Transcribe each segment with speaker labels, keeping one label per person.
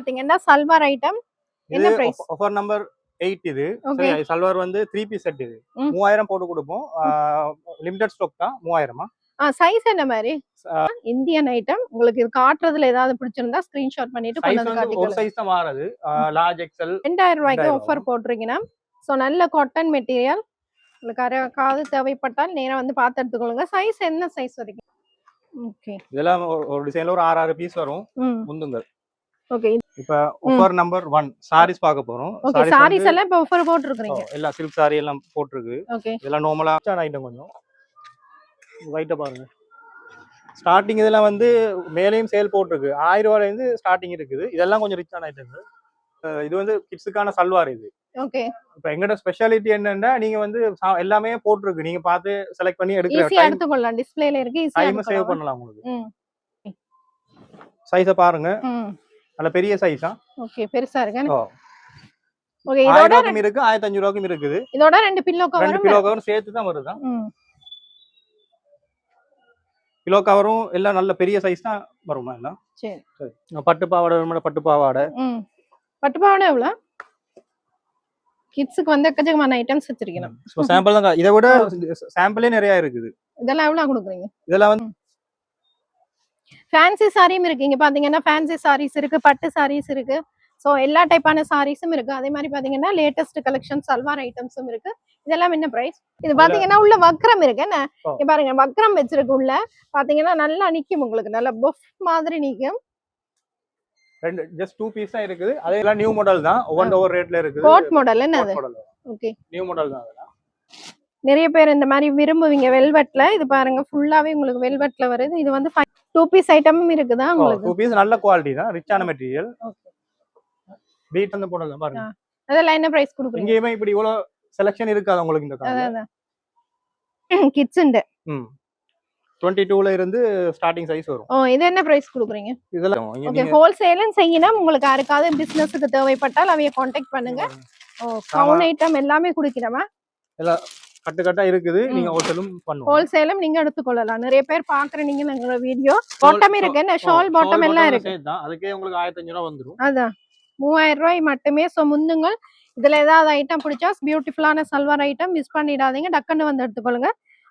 Speaker 1: பாத்தீங்கன்னா சல்வார் ஐட்டம் என்ன price?
Speaker 2: Offer number 8 இது. சரி, சல்வார் வந்து 3 பீஸ் செட் இது. 3000 போட்டு கொடுப்போம். லிமிடெட் ஸ்டாக் தான். 3000மா?
Speaker 1: சைஸ் என்ன மாதிரி? Indian item. உங்களுக்கு இது காட்றதுல ஏதாவது பிடிச்சிருந்தா ஸ்கிரீன்ஷாட் பண்ணிட்டு கொண்டு வந்து காட்டிக்கலாம்.
Speaker 2: ஒரு சைஸ் தான் மாறுது. லார்ஜ் எக்ஸ்எல்
Speaker 1: 2000 ரூபாய்க்கு ஆஃபர் போட்றீங்கனா. சோ நல்ல காட்டன் மெட்டீரியல். உங்களுக்கு காது தேவைப்பட்டால் நேரா வந்து பார்த்து எடுத்துக்கொள்ளுங்க. சைஸ் என்ன சைஸ் வரைக்கும்? ஓகே.
Speaker 2: இதெல்லாம் ஒரு டிசைன்ல ஒரு 6 பீஸ் வரும். முந்துங்க.
Speaker 1: ஓகே.
Speaker 2: இப்ப ஆஃபர் நம்பர் 1 sarees பார்க்க போறோம்.
Speaker 1: ஓகே, sarees எல்லாம் இப்ப ஆஃபர் போட்டுருக்கீங்க.
Speaker 2: எல்லா silk saree எல்லாம் போட்டுருக்கு.
Speaker 1: ஓகே.
Speaker 2: இதெல்லாம் நார்மலா ஐட்டம் கொஞ்சம். வைட்ட பாருங்க. ஸ்டார்டிங் இதெல்லாம் வந்து மேலேயும் சேல் போட்டுருக்கு. 1000 ரூபாயில இருந்து ஸ்டார்டிங் இருக்குது. இதெல்லாம் கொஞ்சம் ரிச்சான ஐட்டம்ஸ். இது வந்து கிட்ஸுக்கான சல்வார் இது.
Speaker 1: ஓகே.
Speaker 2: இப்ப எங்கட ஸ்பெஷாலிட்டி என்னன்னா நீங்க வந்து எல்லாமே போட்டுருக்கு. நீங்க பார்த்து செலக்ட் பண்ணி எடுக்கலாம்.
Speaker 1: ஈஸியா எடுத்துக்கலாம். டிஸ்ப்ளேல இருக்கு. ஈஸியா
Speaker 2: டைம் சேவ் பண்ணலாம் உங்களுக்கு. சைஸ பாருங்க. நல்ல பெரிய சைஸா.
Speaker 1: ஓகே, பெருசா இருக்கு.
Speaker 2: ஓகே, இதோட இருக்கு 1500 ரூபாய்க்கும் இருக்குது.
Speaker 1: இதோட ரெண்டு பில்லோ கவர்
Speaker 2: சேர்த்து தான் வருதா? பில்லோ கவரும் எல்லாம் நல்ல பெரிய சைஸ் தான் வருமா எல்லாம்?
Speaker 1: சரி
Speaker 2: சரி. பட்டு பாவாடை பட்டு பாவாடை.
Speaker 1: பட்டு பாவாடை எவ்வளவு? கிட்ஸ்க்கு வந்து எக்கச்சக்கமான ஐட்டம்ஸ் வச்சிருக்கீங்க.
Speaker 2: சோ சாம்பிள் தான். இதை விட சாம்பிளே நிறைய இருக்குது.
Speaker 1: இதெல்லாம் எவ்வளவு கொடுக்குறீங்க?
Speaker 2: இதெல்லாம் வந்து
Speaker 1: ஃபேன்சி சாரியும் இருக்கு. இங்க பாத்தீங்கன்னா ஃபேன்சி சாரீஸ் இருக்கு, பட்டு சாரீஸ் இருக்கு. சோ எல்லா டைப்பான சாரீஸும் இருக்கு. அதே மாதிரி பாத்தீங்கன்னா லேட்டஸ்ட் கலெக்ஷன் சல்வார் ஐட்டம்ஸும் இருக்கு. இதெல்லாம் என்ன பிரைஸ்? இது பாத்தீங்கன்னா உள்ள வக்ரம் இருக்கு. என்ன இங்க பாருங்க, வக்ரம் வச்சிருக்கு. உள்ள பாத்தீங்கன்னா நல்லா நிக்கும். உங்களுக்கு நல்ல பஃப் மாதிரி நிக்கும்.
Speaker 2: ரெண்டு ஜஸ்ட் 2 பீஸ் தான் இருக்குது. அதெல்லாம் நியூ மாடல் தான். ஓவர் ரேட்ல இருக்குது.
Speaker 1: கோட் மாடல் என்னது? ஓகே,
Speaker 2: நியூ மாடல் தான் அதெல்லாம்.
Speaker 1: நிறைய பேர் இந்த மாதிரி விரும்புவீங்க வெல்வெட்ல. இது பாருங்க ஃபுல்லாவே உங்களுக்கு வெல்வெட்ல வருது. இது வந்து 2 பீஸ் ஐட்டமும் இருக்குதா உங்களுக்கு?
Speaker 2: 2 பீஸ் நல்ல குவாலிட்டி தான், ரிச்சான மெட்டீரியல். ஓகே, பீட் அந்த மாடல் தான் பாருங்க.
Speaker 1: அதெல்லாம் என்ன பிரைஸ் கொடுக்குறீங்க?
Speaker 2: இங்கேயுமே இப்படி இவ்வளவு செலக்ஷன் இருக்காது உங்களுக்கு இந்த கார்ல.
Speaker 1: கிட்ஸ் உண்டு.
Speaker 2: 22ல இருந்து ஸ்டார்டிங் சைஸ் வரும்.
Speaker 1: இது என்ன பிரைஸ் கொடுக்குறீங்க?
Speaker 2: இதெல்லாம்
Speaker 1: ஓகே, ஹோல்சேலும் செய்யணும். உங்களுக்கு யாருக்காவது பிசினஸ்க்கு தேவைப்பட்டால் அவைய கான்டாக்ட் பண்ணுங்க. கவுன் ஐட்டம் எல்லாமே குடுக்கிறோமா?
Speaker 2: எல்லாம் கட்டு கட்டா இருக்குது. நீங்க ஹோல்சேலும் பண்ணுங்க.
Speaker 1: ஹோல்சேலும் நீங்க எடுத்துக்கொள்ளலாம். நிறைய பேர் பாக்குறீங்க எங்களோட வீடியோ. பாட்டம் இருக்கு, என்ன ஷால் பாட்டம் எல்லாம் இருக்கு.
Speaker 2: அதுக்கே உங்களுக்கு 1500 ரூபாய் வந்துரும்.
Speaker 1: அதான் 3000 ரூபாய் மட்டுமே. சோ முந்துங்கள். இதுல ஏதாவது ஐட்டம் பிடிச்சா பியூட்டிஃபுல்லான சல்வார் ஐட்டம் மிஸ் பண்ணிடாதீங்க. டக்குன்னு வந்து எடுத்துக்கொள்ளுங்க.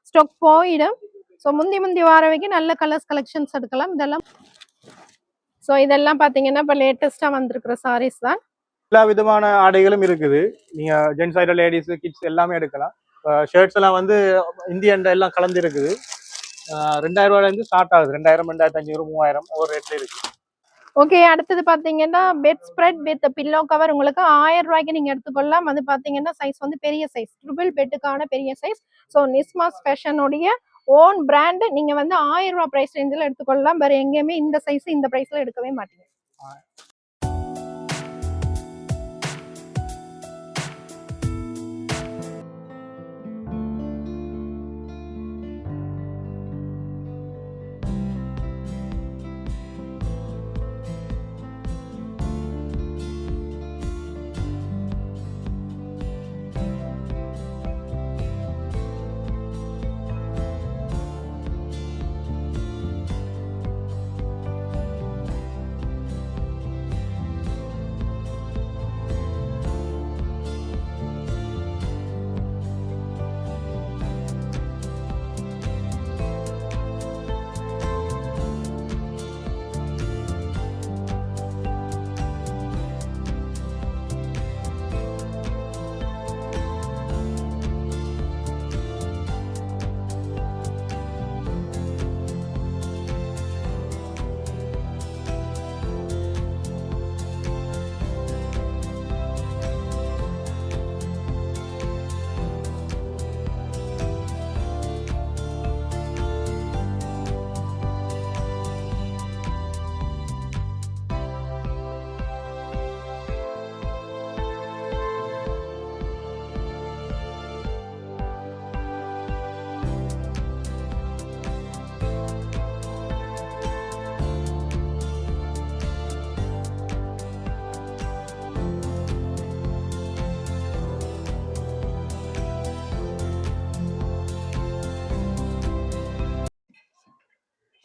Speaker 1: ஸ்டாக் போயிடும். சோ முந்தி வார வரைக்கும் நல்ல கலர்ஸ் கலெக்ஷன்ஸ் எடுக்கலாம். இதெல்லாம் சோ இதெல்லாம் பாத்தீங்கன்னா இப்ப லேட்டஸ்டா வந்திருக்கிற சாரீஸ் தான்.
Speaker 2: எல்லா விதமான ஆடைகளும் இருக்குது. நீங்க ஜென்ஸ் ஐட்டம், லேடிஸ், கிட்ஸ் எல்லாமே எடுக்கலாம். ஷர்ட்ஸ் எல்லாம் வந்து இந்தியன் எல்லாம் கலந்து இருக்குது. 2000 ரூபாயில இருந்து ஸ்டார்ட் ஆகுது. 2000, 2500, 3000 ஒரு ரேட்ல இருக்கு.
Speaker 1: ஓகே, அடுத்தது பாத்தீங்கன்னா bedspread with pillow cover உங்களுக்கு 1000 ரூபாய்க்கு நீங்க எடுத்துக்கொள்ளலாம். அது பாத்தீங்கன்னா சைஸ் வந்து பெரிய சைஸ், ட்ரிபிள் பெட்டுக்கான பெரிய சைஸ். ஸோ நிஸ்மாஸ் ஃபேஷனுடைய ஓன் பிராண்ட். நீங்க வந்து 1000 ரூபாய் பிரைஸ் ரேஞ்சில் எடுத்துக்கொள்ளலாம். வேற எங்கேயுமே இந்த சைஸ் இந்த பிரைஸ்ல எடுக்கவே மாட்டீங்க.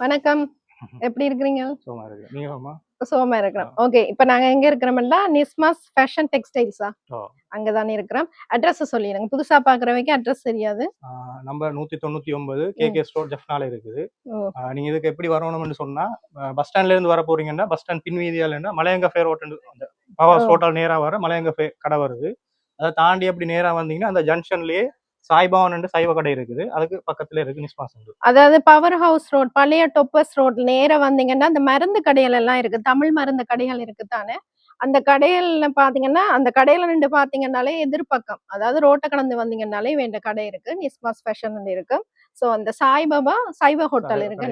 Speaker 1: வணக்கம், எப்படி இருக்கீங்க?
Speaker 2: சும்மா இருக்கு. நீங்கம்மா?
Speaker 1: சோமா இருக்கிறோம். ஓகே. இப்ப நாங்க எங்க இருக்கிறோம்னா நிஸ்மாஸ் ஃபேஷன் டெக்ஸ்டைல்ஸா
Speaker 2: ஓ
Speaker 1: அங்கதானே இருக்கிறோம். அட்ரஸ் சொல்லிடுங்க. புதுசா பாக்குறவங்க அட்ரஸ் தெரியாது.
Speaker 2: நம்பர் 199 கேகே ஸ்டோர் ஜெஃப்னால இருக்குது.
Speaker 1: ஓ
Speaker 2: நீங்க இதுக்கு எப்படி வரணும்னு சொன்னா பஸ் ஸ்டாண்ட்ல இருந்து வர போறீங்கன்னா பஸ் ஸ்டாண்ட் பின்வீதியால மலையங்க ஃபேர் ஹோட்டல் அந்த பவாஸ் ஹோட்டல் நேரா வர மலையங்க ஃபே கடை வருது. அதை தாண்டி அப்படி நேரா வந்தீங்கன்னா அந்த ஜங்ஷன்லயே சாய்பவன் சைவ கடை இருக்குது. அதுக்கு பக்கத்துல இருக்கு நிஸ்மாஸ்.
Speaker 1: அதாவது பவர் ஹவுஸ் ரோட் பழைய டொப்பஸ் ரோட் நேரா வந்தீங்கன்னா அந்த மருந்து கடைகள் எல்லாம் இருக்கு. தமிழ் மருந்து கடைகள் இருக்கு தானே. அந்த கடைகள்ல பாத்தீங்கன்னா அந்த கடையில நின்று பாத்தீங்கன்னாலே எதிர்பக்கம் அதாவது ரோட்டை கடந்து வந்தீங்கன்னாலே வேண்ட கடை இருக்கு. நிஸ்மாஸ் ஃபேஷன் இருக்கு. சோ அந்த சாய்பாபா சைவ ஹோட்டல் இருக்கு.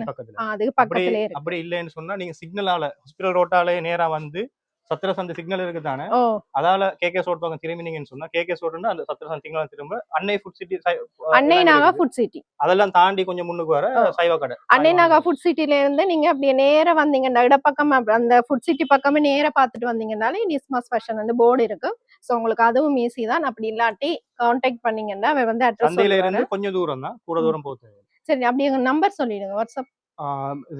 Speaker 1: அதுக்கு பக்கத்துலயே இருக்கு.
Speaker 2: அப்படி இல்லைன்னு சொன்னா நீங்க சிக்னலால ஹாஸ்பிடல் ரோட்டாலே நேரா வந்து சத்திரசந்தி சிக்னல் இருக்கு தானே. அதால கேகே சோட் பக்கம் திரும்பினீங்கன்னு சொன்னா கேகே சோட்னா அந்த சத்திரசந்தி சிக்னல் திரும்ப அன்னை ஃபுட் சிட்டி
Speaker 1: அன்னை நாகா ஃபுட் சிட்டி
Speaker 2: அதெல்லாம் தாண்டி கொஞ்சம் முன்னுக்கு வர சைவ கடை.
Speaker 1: அன்னை நாகா ஃபுட் சிட்டில இருந்து நீங்க அப்படியே நேரா வந்தீங்கன்னா இடப்பக்கம் அந்த ஃபுட் சிட்டி பக்கமே நேரா பாத்துட்டு வந்தீங்கன்னாலே நிஸ்மாஸ் ஃபேஷன் வந்து போர்டு இருக்கு. சோ உங்களுக்கு அதுவும் ஈஸி தான். அப்படி இல்லாட்டி கான்டாக்ட் பண்ணீங்கன்னா அவ வந்து அட்ரஸ்
Speaker 2: சந்தையில இருந்து கொஞ்சம் தூரம் தான், கூட தூரம் போகுது.
Speaker 1: சரி அப்படியே நம்பர் சொல்லிடுங்க. வாட்ஸ்அப்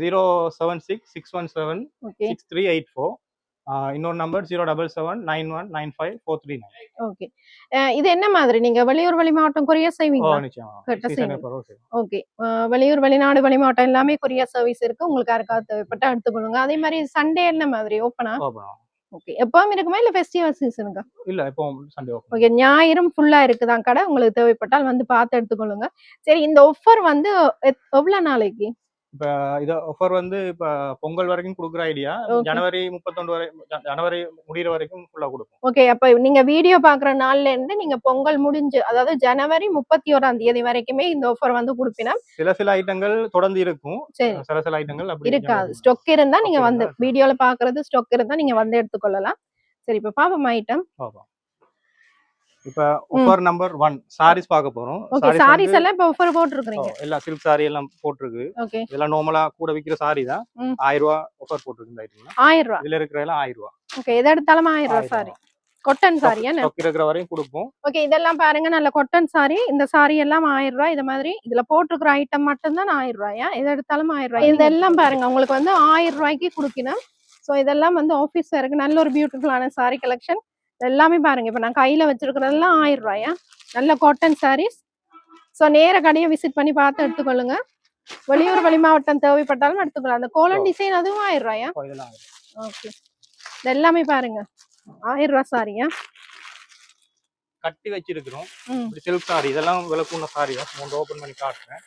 Speaker 2: 076617638 இன்னொரு நம்பர் 077919543.
Speaker 1: ஓகே. இது என்ன மாதிரி நீங்க வெளியூர் வெளி மாவட்டம் கொரியர் செய்வீங்களா? ஓகே. வெளியூர் வெளிநாடு வெளி மாவட்டம் எல்லாமே கொரியர் சர்வீஸ் இருக்கு. உங்களுக்கு யாருக்காவது தேவைப்பட்டா எடுத்துக்கொள்ளுங்க. அதே மாதிரி சண்டே என்ன மாதிரி ஓப்பனா? ஓகே. எப்பவும் இருக்குமா இல்ல ஃபெஸ்டிவல் சீசனுக்கா?
Speaker 2: இல்ல எப்பவும் சண்டே ஓபன்.
Speaker 1: ஓகே. ஞாயிறும் ஃபுல்லா இருக்குதான் கடை. உங்களுக்கு தேவைப்பட்டால் வந்து பார்த்து எடுத்துக்கொள்ளுங்க. சரி இந்த ஆஃபர் வந்து எவ்வளவு நாளைக்கு?
Speaker 2: இப்ப இது ஆஃபர் வந்து இப்ப பொங்கல் வரைக்கும் கொடுக்குற ஐடியா. ஜனவரி 31 வரை ஜனவரி முடிகிற வரைக்கும் ஃபுல்லா கொடுப்போம்.
Speaker 1: ஓகே. அப்ப நீங்க வீடியோ பாக்குற நாள்ல இருந்து நீங்க பொங்கல் முடிஞ்சு அதாவது ஜனவரி 31 வரைக்குமே இந்த ஆஃபர் வந்து கொடுப்பினா
Speaker 2: சில ஐட்டங்கள் தொடர்ந்து இருக்கும். சில ஐட்டங்கள் அப்படி
Speaker 1: இருக்காது. ஸ்டாக் இருந்தா நீங்க வந்து வீடியோல பாக்குறது ஸ்டாக் இருந்தா நீங்க வந்து எடுத்துக்கொள்ளலாம். சரி இப்ப பாப்போம் ஐட்டம்.
Speaker 2: இப்ப ஆஃபர் நம்பர் 1 சாரீஸ் பார்க்க போறோம்.
Speaker 1: ஓகே. சாரீஸ் எல்லாம் இப்ப ஆஃபர் போட்டுருக்கீங்க.
Speaker 2: எல்லா சில்க் சாரி எல்லாம் போட்டுருக்கு.
Speaker 1: ஓகே.
Speaker 2: இதெல்லாம் நார்மலா கூட விக்கிற சாரி தான். 1000 ரூபாய் ஆஃபர் போட்டுருக்கு இந்த ஐட்டம்ல.
Speaker 1: 1000 ரூபாய்.
Speaker 2: இதுல இருக்கிற எல்லாம் 1000 ரூபாய்.
Speaker 1: ஓகே. எத எடுத்தாலும் 1000 ரூபாய் சாரி. காட்டன் சாரி என்ன?
Speaker 2: ஸ்டாக் இருக்கிற வரையும் கொடுப்போம்.
Speaker 1: ஓகே. இதெல்லாம் பாருங்க நல்ல காட்டன் சாரி. இந்த சாரி எல்லாம் 1000 ரூபாய். இது மாதிரி இதுல போட்டுருக்கிற ஐட்டம் மட்டும் தான் 1000 ரூபாயா? எத எடுத்தாலும் 1000 ரூபாய். இதெல்லாம் பாருங்க உங்களுக்கு வந்து 1000 ரூபாய்க்கு கொடுக்கணும். சோ இதெல்லாம் வந்து ஆபீஸ் வேருக்கு நல்ல ஒரு பியூட்டிஃபுல்லான சாரி கலெக்ஷன். எல்லாமே பாருங்க. இப்ப நான் கையில வச்சிருக்கிறதெல்லாம் 1000 ரூபாயா? நல்ல காட்டன் சாரீஸ். சோ நேர கடையை விசிட் பண்ணி பார்த்து எடுத்துக்கொள்ளுங்க. வெளியூர் வெளி மாவட்டம் தேவைப்பட்டாலும் எடுத்துக்கலாம். அந்த கோலன் டிசைன் அதுவும் 1000 ரூபாயா? ஓகே. எல்லாமே பாருங்க 1000 ரூபாய் சாரியா
Speaker 2: கட்டி வச்சிருக்கிறோம். இப்படி சில்க் சாரி இதெல்லாம் விலக்குன சாரி தான். நான் ஓபன் பண்ணி காட்டுறேன்.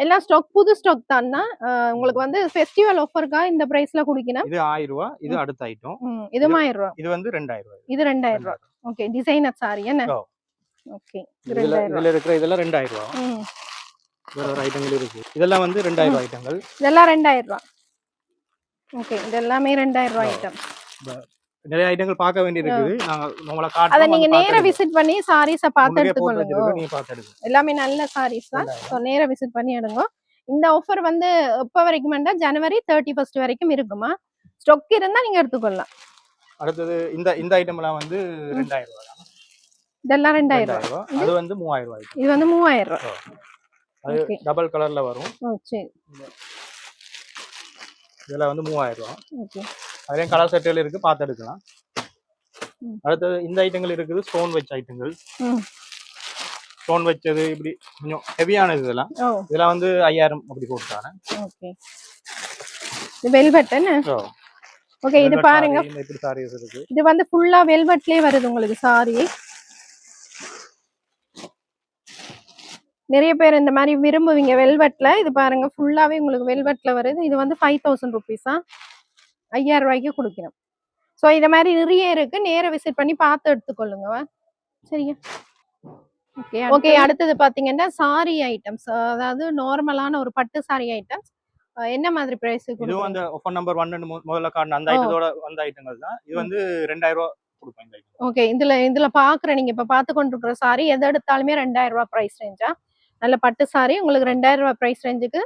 Speaker 1: எல்லாம் ஸ்டாக் புது ஸ்டாக் தான்னா உங்களுக்கு வந்து ஃபெஸ்டிவல் ஆஃபர்க்கா இந்த பிரைஸ்ல குடிக்கணும்.
Speaker 2: இது 1000 ரூபாய். இது அடுத்த ஐட்டம்.
Speaker 1: இது 1000 ரூபாய்.
Speaker 2: இது வந்து 2000 ரூபாய்.
Speaker 1: இது 2000 ரூபாய். ஓகே. டிசைனர் சாரி என்ன? ஓகே.
Speaker 2: இதுல இருக்கிற இதெல்லாம் 2000 ரூபாய். வேற ஒரு ஐட்டங்கள் இருக்கு. இதெல்லாம் வந்து 2000 ரூபாய் ஐட்டங்கள்.
Speaker 1: இதெல்லாம் 2000 ரூபாய். ஓகே. இதெல்லாம் 2000 ரூபாய் ஐட்டம்.
Speaker 2: நிறைய ஐட்டங்கள் பார்க்க வேண்டியிருக்குது. நாங்க உங்களை காட்டுறோம்.
Speaker 1: அத நீங்க நேரா விசிட் பண்ணி சாரீஸ பார்த்து எடுத்துக்கொள்ளுங்க. நீங்க பார்த்து எடுங்க. எல்லாமே நல்ல சாரீஸ் தான். சோ நேரா விசிட் பண்ணி எடுங்க. இந்த ஆஃபர் வந்து எப்ப வரைக்கும்னா ஜனவரி 31 வரைக்கும் இருக்குமா? ஸ்டாக் இருந்தா நீங்க எடுத்துக்கொள்ளலாம்.
Speaker 2: அடுத்து இந்த ஐட்டம் எல்லாம் வந்து 2000 ரூபாய்.
Speaker 1: இதெல்லாம் 2000 ரூபாய்.
Speaker 2: அது வந்து 3000 ரூபாய்.
Speaker 1: இது வந்து 3000 ரூபாய்.
Speaker 2: அது டபுள் கலர்ல வரும்.
Speaker 1: ஓ சரி.
Speaker 2: இதெல்லாம் வந்து 3000 ரூபாய்.
Speaker 1: ஓகே.
Speaker 2: அதே கலர் செட்டுகள் இருக்கு, பார்த்து எடுக்கலாம். அடுத்து இந்த ஐட்டங்கள் இருக்குது ஸ்டோன் வெச்ச ஐட்டங்கள். ஸ்டோன் வெச்சது இப்படி கொஞ்சம் ஹெவியானது இதெல்லாம். இதெல்லாம் வந்து 5000 அப்படி போட்டுட்டாங்க.
Speaker 1: ஓகே. இது வெல்வெட் என்ன? ஓகே. இது பாருங்க.
Speaker 2: இப்படி சாரீஸ் இருக்கு.
Speaker 1: இது வந்து ஃபுல்லா வெல்வெட்லயே வருது உங்களுக்கு சாரி. நிறைய பேர் இந்த மாதிரி விரும்புவீங்க வெல்வெட்ல. இது பாருங்க ஃபுல்லாவே உங்களுக்கு வெல்வெட்ல வருது. இது வந்து 5000 ரூபீஸா 5000 ரூபாய்க்கு கொடுக்கணும். சோ இந்த மாதிரி நிறைய இருக்கு. நேர விசிட் பண்ணி பார்த்து எடுத்துக்கொள்ளுங்க. சரியா? ஓகே. ஓகே. அடுத்தது பாத்தீங்கன்னா சாரி ஐட்டம்ஸ். அதாவது நார்மலான ஒரு பட்டு சாரி ஐட்டம்ஸ். என்ன மாதிரி பிரைஸ்?
Speaker 2: இது வந்து ஆஃபர் நம்பர் 1 முதல்ல காட்டின அந்த ஐட்டத்தோட வந்த ஐட்டங்கள் தான். இது வந்து 2000 ரூபாய் கொடுப்போம் இந்த ஐட்டம்.
Speaker 1: ஓகே. இதுல பாக்குற நீங்க இப்ப பார்த்து கொண்டிருக்கிற சாரி எதை எடுத்தாலுமே 2000 ரூபாய் பிரைஸ் ரேஞ்சா. நல்ல பட்டு சாரி உங்களுக்கு 2000 ரூபாய் பிரைஸ் ரேஞ்சுக்கு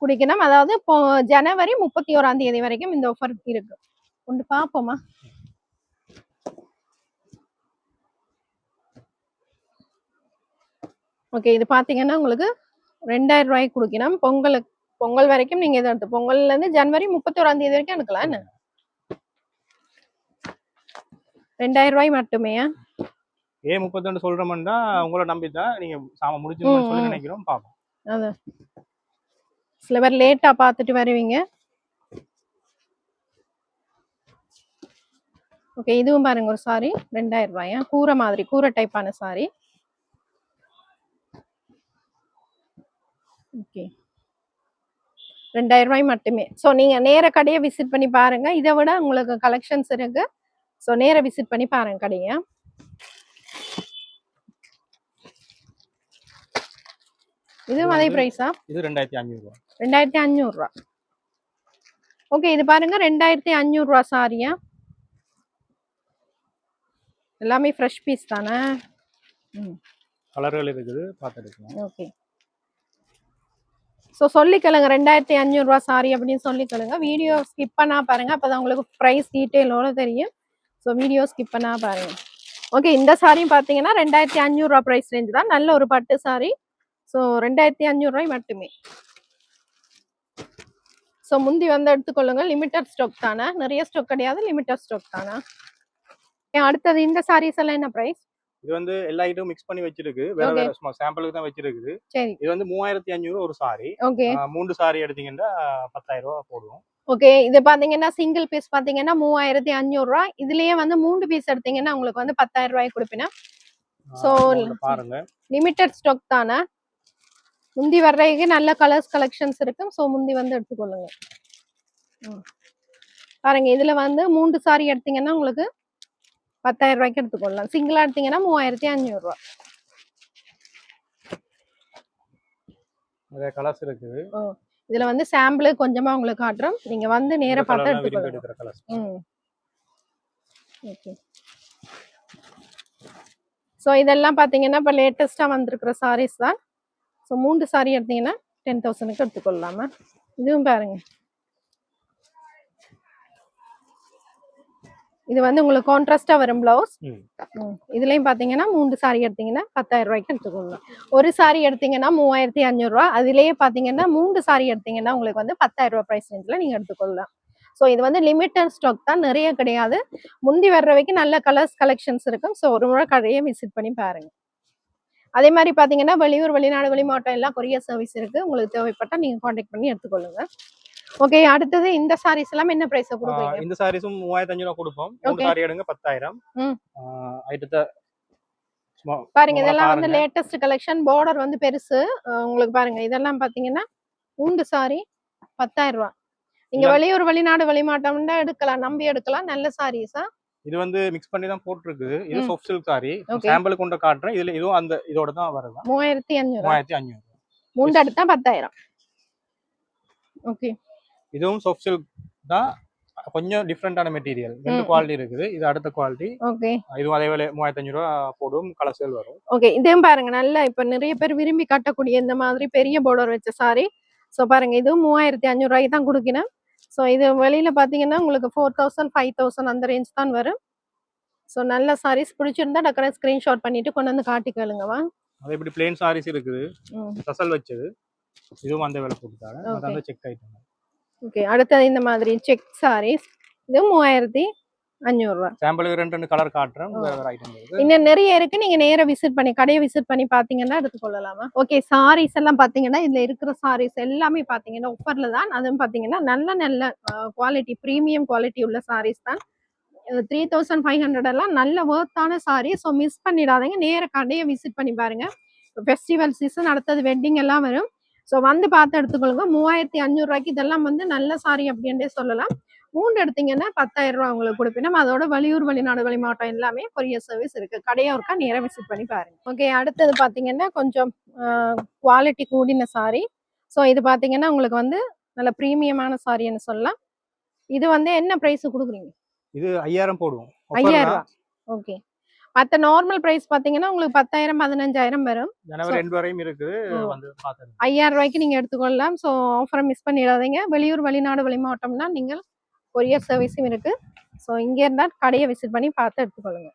Speaker 1: குடிக்கணும். அதாவது இப்போ ஜனவரி 31 வரைக்கும் இந்த ஆஃபர் இருக்கு. கொண்டு பாப்போமா? ஓகே. இது பாத்தீங்கன்னா உங்களுக்கு 2000 ரூபாய்க்கு குடிக்கணும். பொங்கலுக்கு பொங்கல் வரைக்கும் நீங்க இதை எடுத்து பொங்கல்ல இருந்து ஜனவரி 31ஆம் தேதி வரைக்கும் எடுக்கலாம் என்ன 2000 ரூபாய் மட்டுமே
Speaker 2: ஏன் 32 சொல்றோம்னா உங்களை நம்பிதான் நீங்க சாம முடிச்சுன்னு சொல்லி நினைக்கிறோம் பாப்போம்.
Speaker 1: அதான் சில பேர் லேட்டா பார்த்துட்டு வருவீங்க. ஓகே இதுவும் பாருங்க ஒரு சாரி 2000 ரூபாயா கூரை மாதிரி கூரை டைப்பான சாரி. ஓகே 2000 ரூபாய் மட்டுமே. ஸோ நீங்க நேர கடையை விசிட் பண்ணி பாருங்க. இதை விட உங்களுக்கு கலெக்ஷன்ஸ் இருக்கு. ஸோ நேர விசிட் பண்ணி பாருங்க கடையை. இதுவும் அதே பிரைஸா?
Speaker 2: இது 2500 ரூபாய்.
Speaker 1: 2500 ரூபாய். ஓகே இது பாருங்க 2500 ரூபாய் சாரியா. எல்லாமே ஃப்ரெஷ் பீஸ் தானே.
Speaker 2: கலர்கள் இருக்குது பார்த்து எடுக்கலாம்.
Speaker 1: ஓகே ஸோ சொல்லிக்கலுங்க 2500 ரூபாய் சாரி அப்படின்னு சொல்லிக்கலுங்க. வீடியோ ஸ்கிப் பண்ணா பாருங்க அப்பதான் உங்களுக்கு ப்ரைஸ் டீட்டெயிலோட தெரியும். ஸோ வீடியோ ஸ்கிப் பண்ணா பாருங்க. ஓகே இந்த சாரியும் பார்த்தீங்கன்னா 2500 ரூபாய் ப்ரைஸ் ரேஞ்ச் தான். நல்ல ஒரு பட்டு சாரி. ஸோ 2500 ரூபாய் மட்டுமே. ஸோ முந்தி வந்து எடுத்துக்கொள்ளுங்க. லிமிட்டட் ஸ்டாக் தானே, நிறைய ஸ்டாக் கிடையாது, லிமிட்டட் ஸ்டாக் தானே. அடுத்தது இந்த சாரீஸ் எல்லாம் என்ன பிரைஸ்?
Speaker 2: இது வந்து எல்லா ஐட்டம் மிக்ஸ் பண்ணி வச்சிருக்கு. வேற வேற சும்மா சாம்பிளுக்கு தான் வச்சிருக்கு.
Speaker 1: சரி
Speaker 2: இது வந்து 3500 ஒரு சாரி.
Speaker 1: ஓகே
Speaker 2: 3 சாரி எடுத்தீங்கன்னா 10000 ரூபாய் போடுவோம்.
Speaker 1: ஓகே இது பாத்தீங்கன்னா சிங்கிள் பீஸ் பாத்தீங்கன்னா 3500 ரூபாய். இதுலயே வந்து 3 பீஸ் எடுத்தீங்கன்னா உங்களுக்கு வந்து 10000 ரூபாய் கொடுப்பீங்க. ஸோ
Speaker 2: பாருங்க
Speaker 1: லிமிட்டட் ஸ்டாக் தானே. முந்தி வர்றதுக்கு நல்ல கலர்ஸ் கலெக்ஷன்ஸ் இருக்கு. ஸோ முந்தி வந்து எடுத்துக்கொள்ளுங்க. பாருங்க இதுல வந்து 3 சாரி எடுத்தீங்கன்னா உங்களுக்கு 10000 ரூபாய்க்கு எடுத்துக்கொள்ளலாம். சிங்கிளா எடுத்தீங்கன்னா 3500 ரூபாய்.
Speaker 2: நிறைய கலர்ஸ் இருக்கு.
Speaker 1: இதுல வந்து சாம்பிள் கொஞ்சமா உங்களுக்கு காட்டுறோம். நீங்க வந்து நேரா பார்த்து எடுத்துக்கொள்ளலாம். ஓகே ஸோ இதெல்லாம் பாத்தீங்கன்னா இப்போ லேட்டஸ்டா வந்திருக்கிற சாரீஸ் தான். ஸோ 3 சாரி எடுத்தீங்கன்னா 10,000க்கு எடுத்துக்கொள்ளலாமா. இதுவும் பாருங்க இது வந்து உங்களுக்கு கான்ட்ராஸ்டா வரும் பிளவுஸ். இதுலயும் பாத்தீங்கன்னா 3 சாரி எடுத்தீங்கன்னா 10000 ரூபாய்க்கு எடுத்துக்கொள்ளலாம். ஒரு சாரி எடுத்தீங்கன்னா 3500 ரூபாய். அதுலயே பாத்தீங்கன்னா 3 சாரி எடுத்தீங்கன்னா உங்களுக்கு வந்து 10000 ரூபாய் பிரைஸ் ரேஞ்ச்ல நீங்க எடுத்துக்கொள்ளலாம். ஸோ இது வந்து லிமிட்டட் ஸ்டாக் தான், நிறைய கிடையாது. முந்தி வர்ற வரைக்கும் நல்ல கலர்ஸ் கலெக்ஷன்ஸ் இருக்கும். ஸோ ஒரு முறை கடையை விசிட் பண்ணி பாருங்க. அதே மாதிரி பாத்தீங்கன்னா வெளியூர் வெளிநாடு வெளிமாவட்டம் எல்லாம் கொரியர் சர்வீஸ் இருக்கு. உங்களுக்கு தேவைப்பட்டா நீங்க கான்டாக்ட் பண்ணி எடுத்துக்கொள்ளுங்க. ஓகே அடுத்தது இந்த சாரீஸ் எல்லாம் என்ன பிரைஸ் கொடுப்பீங்க?
Speaker 2: இந்த சாரீஸும் 3500 ரூபாய் கொடுப்போம். 3 சாரி எடுங்க 10000. அடுத்த
Speaker 1: பாருங்க இதெல்லாம் வந்து லேட்டஸ்ட் கலெக்ஷன். பார்டர் வந்து பெருசு உங்களுக்கு பாருங்க. இதெல்லாம் பாத்தீங்கன்னா 3 சாரி 10000 ரூபாய். நீங்க வெளியூர் வெளிநாடு வெளிமாவட்டம்னா எடுக்கலாம், நம்பி எடுக்கலாம். நல்ல சாரீஸா.
Speaker 2: இது வந்து மிக்ஸ் பண்ணி தான் போட்டுருக்கு. இது சாஃப்ட் சில்க் சாரி. சாம்பிள் கொண்டு காட்டுறேன். இதுல இதுவும் அந்த இதோட தான் வருது. 3500
Speaker 1: 3 எடுத்தா 10000. ஓகே
Speaker 2: இதுவும் சாஃப்ட் சில்க் தான். கொஞ்சம் டிஃபரெண்டான மெட்டீரியல். ரெண்டு குவாலிட்டி இருக்குது. இது அடுத்த குவாலிட்டி.
Speaker 1: ஓகே
Speaker 2: இதுவும் அதே வேலை 3500 ரூபாய் போடும். கலர் சேல் வரும்.
Speaker 1: ஓகே இதையும் பாருங்க. நல்ல இப்ப நிறைய பேர் விரும்பி கட்டக்கூடிய இந்த மாதிரி பெரிய பார்டர் வச்ச சாரி. ஸோ பாருங்க இதுவும் 3500 ரூபாய்க்கு தான் கொடுக்கணும். ஸோ இது வெளியில பாத்தீங்கன்னா உங்களுக்கு 4000 5000 அந்த ரேஞ்ச் தான் வரும். ஸோ நல்ல சாரீஸ் பிடிச்சிருந்தா டக்குனு ஸ்கிரீன்ஷாட் பண்ணிட்டு கொண்டு வந்து காட்டிக்கலுங்கவா.
Speaker 2: அதே இப்படி பிளேன் சாரீஸ் இருக்குது. டசல் வச்சது. இதுவும் அந்த வேலை போட்டுட்டாங்க. அதான் செக் ஐட்டம்.
Speaker 1: ஓகே அடுத்தது இந்த மாதிரி செக் சாரீஸ். இது 3500 ரூபாய்.
Speaker 2: சாம்பிளுக்கு ரெண்டு கலர் காட்டுறேன். வேற ஐட்டம் இருக்கு.
Speaker 1: இன்னும் நிறைய இருக்கு. நீங்க நேரா விசிட் பண்ணி கடையை விசிட் பண்ணி பாத்தீங்கன்னா எடுத்துக்கொள்ளலாமா. ஓகே சாரீஸ் எல்லாம் பாத்தீங்கன்னா இதுல இருக்கிற சாரீஸ் எல்லாமே பாத்தீங்கன்னா ஆஃபர்ல தான். அதுவும் பாத்தீங்கன்னா நல்ல நல்ல குவாலிட்டி பிரீமியம் குவாலிட்டி உள்ள சாரீஸ் தான். 3500 எல்லாம் நல்ல வர்த்தான சாரி. ஸோ மிஸ் பண்ணிடாதீங்க. நேர கடையை விசிட் பண்ணி பாருங்க. ஃபெஸ்டிவல் சீசன் அடுத்தது வெட்டிங் எல்லாம் வரும். ஸோ வந்து பார்த்து எடுத்துக்கொள்ளுங்க. 3500 ரூபாய்க்கு இதெல்லாம் வந்து நல்ல சாரி அப்படின்றே சொல்லலாம். 3 எடுத்தீங்கன்னா 10000 ரூபாய் உங்களுக்கு கொடுப்பீங்க. அதோட வெளியூர் வெளிநாடு வெளிமாவட்டம் எல்லாமே கொரியர் சர்வீஸ் இருக்கு. கடையா இருக்கா நேரா விசிட் பண்ணி பாருங்க. ஓகே அடுத்தது பாத்தீங்கன்னா கொஞ்சம் குவாலிட்டி கூடின சாரி. ஸோ இது பாத்தீங்கன்னா உங்களுக்கு வந்து நல்ல பிரீமியமான சாரின்னு சொல்லலாம். இது வந்து என்ன பிரைஸ் கொடுக்குறீங்க?
Speaker 2: இது 5000 போடுவோம்.
Speaker 1: 5000 ரூபாய். ஓகே மத்த நார்மல் பிரைஸ் பாத்தீங்கன்னா உங்களுக்கு 10000 15000 வரும்.
Speaker 2: ஜனவரி 2 வரையும் இருக்குது. வந்து பாத்துங்க.
Speaker 1: 5000 ரூபாய்க்கு நீங்க எடுத்துக்கொள்ளலாம். ஸோ ஆஃபரை மிஸ் பண்ணிடாதீங்க. வெளியூர் வெளிநாடு வெளிமாவட்டம்னா நீங்கள் கொரியர் சர்வீஸும் இருக்கு. ஸோ இங்க இருந்தா கடையை விசிட் பண்ணி பார்த்து எடுத்துக்கொள்ளுங்க.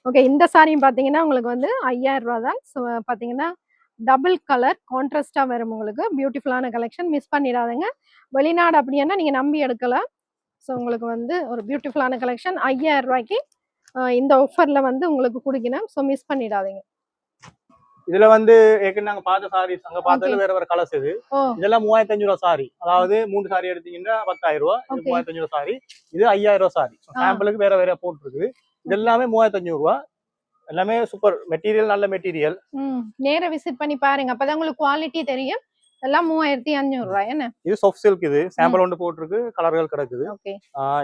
Speaker 1: ஓகே, இந்த சாரியும் பாத்தீங்கன்னா உங்களுக்கு வந்து 5000 ரூபா தான். ஸோ பாத்தீங்கன்னா டபுள் கலர் கான்ட்ராஸ்டா வரும் உங்களுக்கு. பியூட்டிஃபுல்லான கலெக்ஷன், மிஸ் பண்ணிடாதீங்க. வெளிநாடு அப்படின்னா நீங்க நம்பி எடுக்கலாம். ஸோ உங்களுக்கு வந்து ஒரு பியூட்டிஃபுல்லான கலெக்ஷன் 5000 ரூபாய்க்கு இந்த ஆஃபர்ல வந்து உங்களுக்கு குடுக்கணும். ஸோ மிஸ் பண்ணிடாதீங்க.
Speaker 2: இதுல வந்து ஏற்கனவே நாங்க பார்த்த சாரீஸ் அங்க பார்த்ததுல வேற வேற கலர்ஸ் இது.
Speaker 1: ஓ
Speaker 2: இதெல்லாம் 3500 ரூபா சாரி. அதாவது 3 சாரி எடுத்தீங்கன்னா 10000 ரூபா. இது
Speaker 1: ஓகே
Speaker 2: 3500 சாரி. இது 5000 ரூபா சாரி. சாம்பிளுக்கு வேற வேற போட்டுருக்கு. இது எல்லாமே 3500 ரூபா. எல்லாமே சூப்பர் மெட்டீரியல், நல்ல மெட்டீரியல்.
Speaker 1: நேரா விசிட் பண்ணி பாருங்க. அப்பதான் உங்களுக்கு குவாலிட்டி தெரியும். எல்லாம் 3500 ரூபாய் என்ன?
Speaker 2: இது சாஃப்ட் சில்க். இது சாம்பிள் ஒன்று போட்டுருக்கு, கலர்கள் கிடக்குது.
Speaker 1: ஓகே,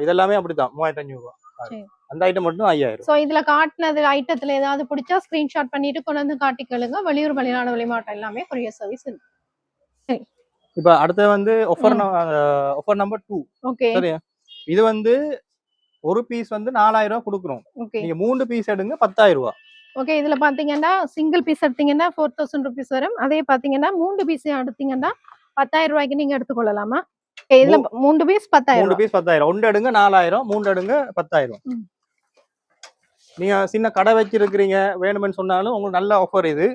Speaker 2: இதெல்லாமே அப்படிதான் 3500 ரூபா.
Speaker 1: சரி.
Speaker 2: அந்த ஐட்டம் மட்டும் 5000.
Speaker 1: சோ இதுல காட்டுனது ஐட்டத்துல ஏதாவது பிடிச்சா ஸ்கிரீன்ஷாட் பண்ணிட்டு கொண்டு வந்து காட்டிக்கலுங்க. வெளியூர் வெளிநாடு வெளிமாட்டம் எல்லாமே கொரியர் சர்வீஸ் இருக்கு. சரி,
Speaker 2: இப்ப அடுத்து வந்து ஆஃபர் நம்பர் 2.
Speaker 1: ஓகே
Speaker 2: சரியா? இது வந்து ஒரு பீஸ் வந்து 4000 ரூபாய் கொடுக்குறோம்.
Speaker 1: ஓகே
Speaker 2: நீங்க 3 பீஸ் எடுங்க 10000 ரூபாய்.
Speaker 1: ஓகே, இதுல பாத்தீங்கன்னா சிங்கிள் பீஸ் எடுத்தீங்கன்னா 4000 ருபீஸ் வரும். அதே பாத்தீங்கன்னா 3 பீஸ் எடுத்தீங்கன்னா 10000 ரூபாய்க்கு நீங்க எடுத்துக்கொள்ளலாமா? இதுல 3 பீஸ் 10000.
Speaker 2: 3 பீஸ் 10000. ஒன்று எடுங்க 4000, 3 எடுங்க 10000. நீங்க சின்ன கடை வச்சிருக்கிறீங்க வேணும்னு சொன்னாலும் உங்களுக்கு நல்ல ஆஃபர் இது.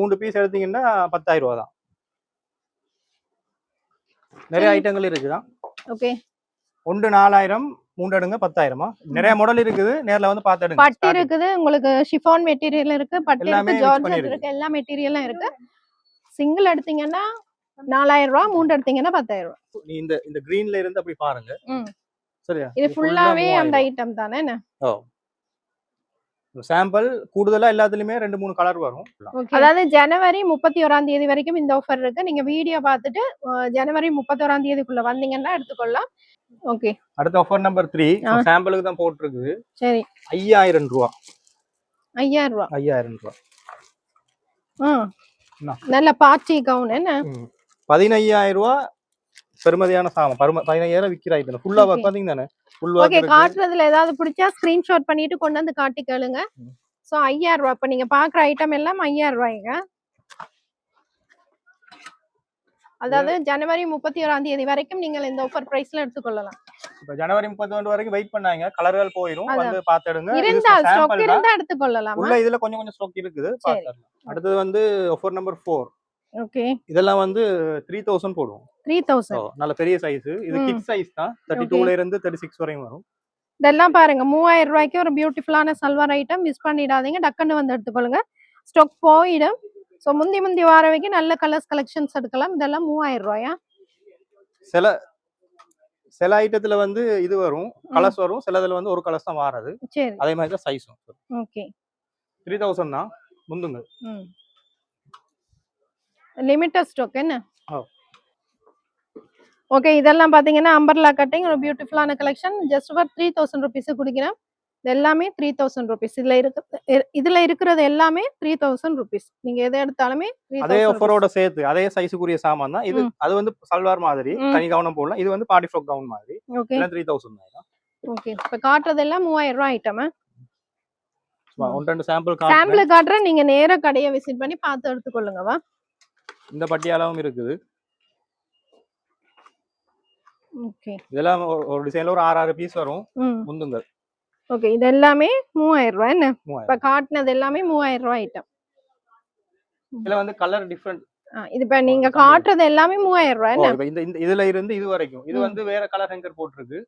Speaker 2: 3 பீஸ் எடுத்தீங்கன்னா 10000 ரூபாய் தான். நிறைய ஐட்டங்கள் இருக்குதான்.
Speaker 1: ஓகே,
Speaker 2: ஒன்று 4000, 3 எடுங்க 10000. நிறைய மாடல் இருக்குது, நேர்ல வந்து பார்த்து எடுங்க.
Speaker 1: பட்டு இருக்குது, உங்களுக்கு ஷிஃபான் மெட்டீரியல் இருக்கு, பட்டு
Speaker 2: எல்லாமே
Speaker 1: இருக்கு, ஜார்ஜெட் இருக்கு, எல்லா மெட்டீரியலும் இருக்கு. சிங்கிள் எடுத்தீங்கன்னா 4000 ரூபாய், 3 எடுத்தீங்கன்னா 10000 ரூபாய்.
Speaker 2: நீ இந்த கிரீன்ல இருந்து அப்படி பாருங்க. சரியா?
Speaker 1: இது ஃபுல்லாவே அந்த ஐட்டம் தானே என்ன?
Speaker 2: ஓ, சாம்பிள் கூடுதலா எல்லாத்துலயுமே 2-3 கலர் வரும்.
Speaker 1: அதாவது ஜனவரி 31ஆம் தேதி வரைக்கும் இந்த ஆஃபர் இருக்கு. நீங்க வீடியோ பார்த்துட்டு ஜனவரி 31ஆம் தேதிக்குள்ள வந்தீங்கன்னா எடுத்துக்கொள்ளலாம். ஓகே,
Speaker 2: அடுத்த ஆஃபர் நம்பர் 3 சாம்பிளுக்கு தான் போட்டுருக்கு.
Speaker 1: சரி,
Speaker 2: 5000 ரூபாய்.
Speaker 1: 5000 ரூபாய்.
Speaker 2: 5000 ரூபாய்.
Speaker 1: நல்ல பார்ட்டி கவுன் என்ன?
Speaker 2: 15000 ரூபாய் பெருமதியான சாமான். 15000 விக்கிற ஐட்டம். ஃபுல்லா வர்க் பாத்தீங்க தானே? Full work.
Speaker 1: ஓகே, காட்டுறதுல ஏதாவது பிடிச்சா ஸ்கிரீன்ஷாட் பண்ணிட்டு கொண்டு வந்து காட்டிக்கலுங்க. சோ 5000 ரூபாய். இப்ப நீங்க பாக்குற ஐட்டம் எல்லாம் 5000 ரூபாய்ங்க. அதாவது ஜனவரி 31ஆம் தேதி வரைக்கும் நீங்கள் இந்த ஆஃபர் பிரைஸ்ல எடுத்துக்கொள்ளலாம்.
Speaker 2: இப்ப ஜனவரி 31 வரைக்கும் வெயிட் பண்ணாங்க, கலர்கள் போயிடும். வந்து பாத்துடுங்க.
Speaker 1: இருந்தா ஸ்டாக் இருந்தா எடுத்துக்கொள்ளலாம்.
Speaker 2: உள்ள இதுல கொஞ்சம் ஸ்டாக் இருக்குது, பாத்துடலாம். அடுத்து வந்து ஆஃபர் நம்பர் 4.
Speaker 1: ஓகே,
Speaker 2: இதெல்லாம் வந்து 3000 போடுவோம்.
Speaker 1: 3000.
Speaker 2: நல்ல பெரிய சைஸ். இது கிட்ஸ் சைஸ் தான். 32 ல இருந்து 36 வரையும் வரும்.
Speaker 1: இதெல்லாம் பாருங்க 3000 ரூபாய்க்கு ஒரு பியூட்டிஃபுல்லான சல்வார் ஐட்டம். மிஸ் பண்ணிடாதீங்க, டக்குன்னு வந்து எடுத்துக்கொள்ளுங்க. ஸ்டாக் போயிடும். சோ முந்தி வார வரைக்கும் நல்ல கலர்ஸ் கலெக்ஷன்ஸ் எடுக்கலாம். இதெல்லாம் 3000 ரூபாயா?
Speaker 2: சில ஐட்டத்துல வந்து இது வரும், கலர்ஸ் வரும். சிலதுல வந்து ஒரு கலர்ஸ் தான் மாறுது. சரி, அதே மாதிரி தான் சைஸும்.
Speaker 1: ஓகே,
Speaker 2: 3000 தான் முந்துங்க.
Speaker 1: லிமிட்டட் ஸ்டாக் என்ன? ஓகே, இதெல்லாம் பாத்தீங்கன்னா அம்பர்லா கட்டிங் ஒரு பியூட்டிஃபுல்லான கலெக்ஷன். ஜஸ்ட் ஃபார் 3000 ருபீஸ் குடிக்கிறேன். இது எல்லாமே 3000 ருபீஸ். இதுல இருக்கிறது எல்லாமே 3000 ருபீஸ். நீங்க எதை எடுத்தாலுமே
Speaker 2: அதே ஆஃபரோட சேர்த்து அதே சைஸுக்குரிய சாமான் தான் இது. அது வந்து சல்வார் மாதிரி தனி கவுனம் போடலாம். இது வந்து பார்ட்டி ஃப்ராக் கவுன் மாதிரி.
Speaker 1: ஓகே,
Speaker 2: 3000 தான்.
Speaker 1: ஓகே, இப்ப காட்டுறது எல்லாம் 3000 ரூபாய் ஐட்டம்.
Speaker 2: ஒன்று சாம்பிள்
Speaker 1: காட்டுறேன். நீங்க நேரா கடையை விசிட் பண்ணி பார்த்து எடுத்துக்கொள்ளுங்க. வா,
Speaker 2: இந்த பட்டியாலாவும் இருக்குது.
Speaker 1: ஓகே,
Speaker 2: இதெல்லாம் ஒரு டிசைன்ல ஒரு 6 பீஸ் வரும். முந்துங்க.
Speaker 1: ஓகே, இது எல்லாமே 3000 ரூபாய் என்ன? இப்ப காட்டுனது எல்லாமே 3000 ரூபாய் ஐட்டம்.
Speaker 2: இதுல வந்து கலர் டிஃபரண்ட்.
Speaker 1: இது இப்ப நீங்க காட்டுறது எல்லாமே 3000 ரூபாய் என்ன?
Speaker 2: இந்த இதுல இருந்து இது வரைக்கும் இது வந்து வேற கலர் ஹேங்கர் போட்டுருக்கு.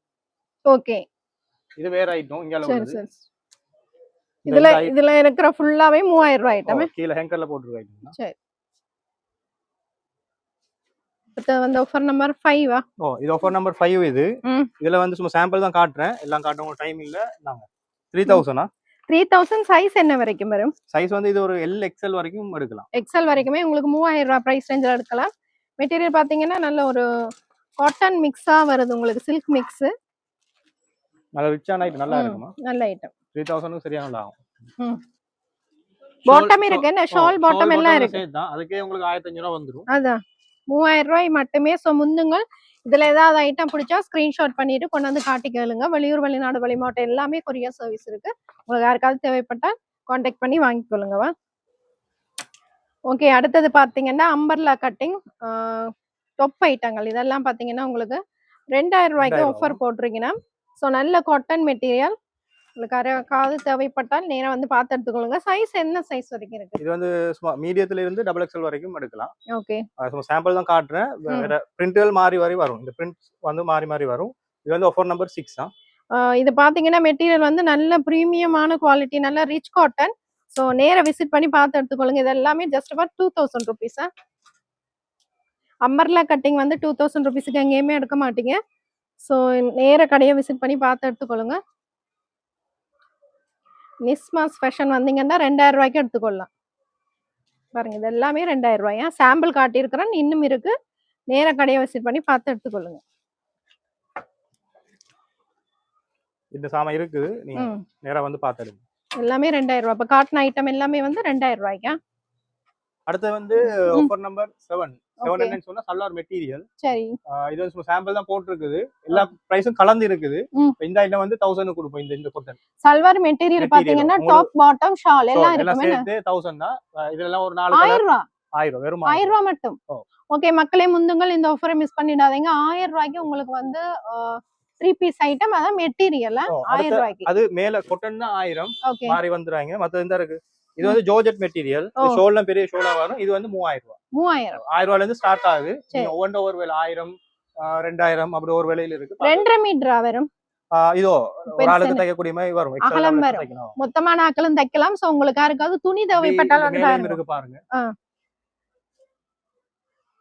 Speaker 1: ஓகே,
Speaker 2: இது வேற ஐட்டம். இங்க
Speaker 1: சரி. இதுல இருக்கிற ஃபுல்லாவே 3000 ரூபாய் ஐட்டம்.
Speaker 2: கீழ ஹேங்கர்ல போட்டுருக்கு ஐட்டம். சரி,
Speaker 1: இது வந்து ஆஃபர் நம்பர் 5.
Speaker 2: இது ஆஃபர் நம்பர் 5. இதுல வந்து சும்மா சாம்பிள் தான் காட்டுறேன். எல்லாம் காட்டவும் டைம் இல்ல. நாங்க 3000.
Speaker 1: 3000 சைஸ் என்ன வரைக்கும் வரும்?
Speaker 2: சைஸ் வந்து இது ஒரு L XL வரைக்கும் எடுக்கலாம்.
Speaker 1: XL வரைக்குமே உங்களுக்கு 3000 ரூபாய் பிரைஸ் ரேஞ்சில எடுக்கலாம். மெட்டீரியல் பாத்தீங்கன்னா நல்ல ஒரு காட்டன் மிக்ஸா வருது உங்களுக்கு, சில்க் மிக்ஸ்.
Speaker 2: நல்ல ரிச்சான ஐட்டம். நல்லா இருக்குமா?
Speaker 1: நல்ல ஐட்டம்.
Speaker 2: 3000 சரியான ஆகும்.
Speaker 1: பாட்டம் இருக்கு என்ன? ஷால் பாட்டம் எல்லாம் இருக்கு.
Speaker 2: அதுக்கே உங்களுக்கு 1500 ரூபாய் வந்துரும்.
Speaker 1: அதான் 3000 ரூபாய் மட்டுமே. சோ முந்துங்கள். இதுல ஏதாவது ஐட்டம் பிடிச்சா ஸ்கிரீன்ஷாட் பண்ணிட்டு கொண்டு வந்து காட்டி கேளுங்க. வெளியூர் வெளிநாடு வெளிமாவட்டம் எல்லாமே கொரியர் சர்வீஸ் இருக்கு. உங்களுக்கு யாருக்காவது தேவைப்பட்டால் கான்டாக்ட் பண்ணி வாங்கிக்கொள்ளுங்க. ஓகே, அடுத்தது பாத்தீங்கன்னா அம்பர்லா கட்டிங் டொப் ஐட்டங்கள். இதெல்லாம் பாத்தீங்கன்னா உங்களுக்கு 2000 ரூபாய்க்கு ஆஃபர் போட்டிருக்கீங்கன்னா. ஸோ நல்ல காட்டன் மெட்டீரியல். உங்களுக்கு யாருக்காவது தேவைப்பட்டால் நேரா வந்து பார்த்து எடுத்துக்கொள்ளுங்க. சைஸ் என்ன சைஸ் வரைக்கும் இருக்கு?
Speaker 2: இது வந்து சும்மா மீடியத்துல இருந்து டபுள் எக்ஸ்எல் வரைக்கும் எடுக்கலாம்.
Speaker 1: ஓகே.
Speaker 2: சும்மா சாம்பிள் தான் காட்டுறேன். வேற பிரிண்ட்கள் மாறி வரும். இந்த பிரிண்ட்ஸ் வந்து மாறி வரும். இது வந்து ஆஃபர் நம்பர் 6 தான்.
Speaker 1: இது பாத்தீங்கன்னா மெட்டீரியல் வந்து நல்ல பிரீமியமான குவாலிட்டி, நல்ல ரிச் காட்டன். ஸோ நேரா விசிட் பண்ணி பார்த்து எடுத்துக்கொள்ளுங்க. இது எல்லாமே just for 2000 rupees. Umbrella cutting வந்து 2000 ருபீஸுக்கு எங்கேயுமே எடுக்க மாட்டீங்க. ஸோ நேர கடையை விசிட் பண்ணி பார்த்து எடுத்துக்கொள்ளுங்க. நிஸ்மாஸ் ஃபேஷன் வந்தீங்கன்னா 2000 ரூபாய்க்கு எடுத்துக்கொள்ளலாம். பாருங்க இது எல்லாமே 2000 ரூபாயா. சாம்பிள் காட்டியிருக்கிறேன், இன்னும் இருக்கு. நேர கடையை விசிட் பண்ணி பார்த்து எடுத்துக்கொள்ளுங்க.
Speaker 2: இந்த சாமான் இருக்குது, நீங்க நேரா வந்து பார்த்துடுங்க.
Speaker 1: எல்லாமே 2000 ரூபாய். இப்ப காட்டன் ஐட்டம் எல்லாமே வந்து 2000 ரூபாய்க்கா.
Speaker 2: அடுத்து வந்து ஆஃபர் நம்பர் 7 என்னன்னு சொன்னா சல்வார் மெட்டீரியல்.
Speaker 1: சரி.
Speaker 2: இது வந்து சாம்பிள் தான் போட்டுருக்குது. எல்லா பிரைஸும் கலந்து இருக்குது. இந்த ஐட்டம் வந்து 1000 கொடுப்போம். இந்த காட்டன்
Speaker 1: சல்வார் மெட்டீரியல் பாத்தீங்கன்னா டாப் பாட்டம் ஷால் எல்லாம்
Speaker 2: இருக்குமே. சேர்த்து 1000 தான். இதெல்லாம் ஒரு 4
Speaker 1: 1000 ரூபாய்.
Speaker 2: 1000 வெறும்
Speaker 1: 1000 ரூபாய் மட்டும். ஓகே மக்களே, முந்துங்கள் இந்த ஆஃபரை மிஸ் பண்ணிடாதீங்க. 1000 ரூபாய்க்கு உங்களுக்கு வந்து 3 பீஸ் ஐட்டம், அதான் மெட்டீரியல் 1000 ரூபாய்க்கு.
Speaker 2: அது மேல காட்டன் தான் 1000 மாறி வந்துறாங்க. மத்த இந்த இருக்கு. இது வந்து ஜார்ஜெட் மெட்டீரியல். ஷோல்ல பெரிய ஷோலா வரும். இது வந்து 3000 ரூபாய். 1000 ரூபாயில இருந்து ஸ்டார்ட் ஆகுது. நீங்க ஒவ்வொரு வேலை 1000 2000 அப்படி ஒரு வேலையில இருக்கு.
Speaker 1: 2.5 மீட்டரா வரும்.
Speaker 2: இதோ ஒரு ஆளுக்கு தைக்கக்கூடிய மாதிரி வரும்.
Speaker 1: அகலம் வரும். மொத்தமான அகலம் தைக்கலாம். சோ உங்களுக்கு யாருக்காவது துணி தேவைப்பட்டால் வந்து
Speaker 2: இருக்கு பாருங்க.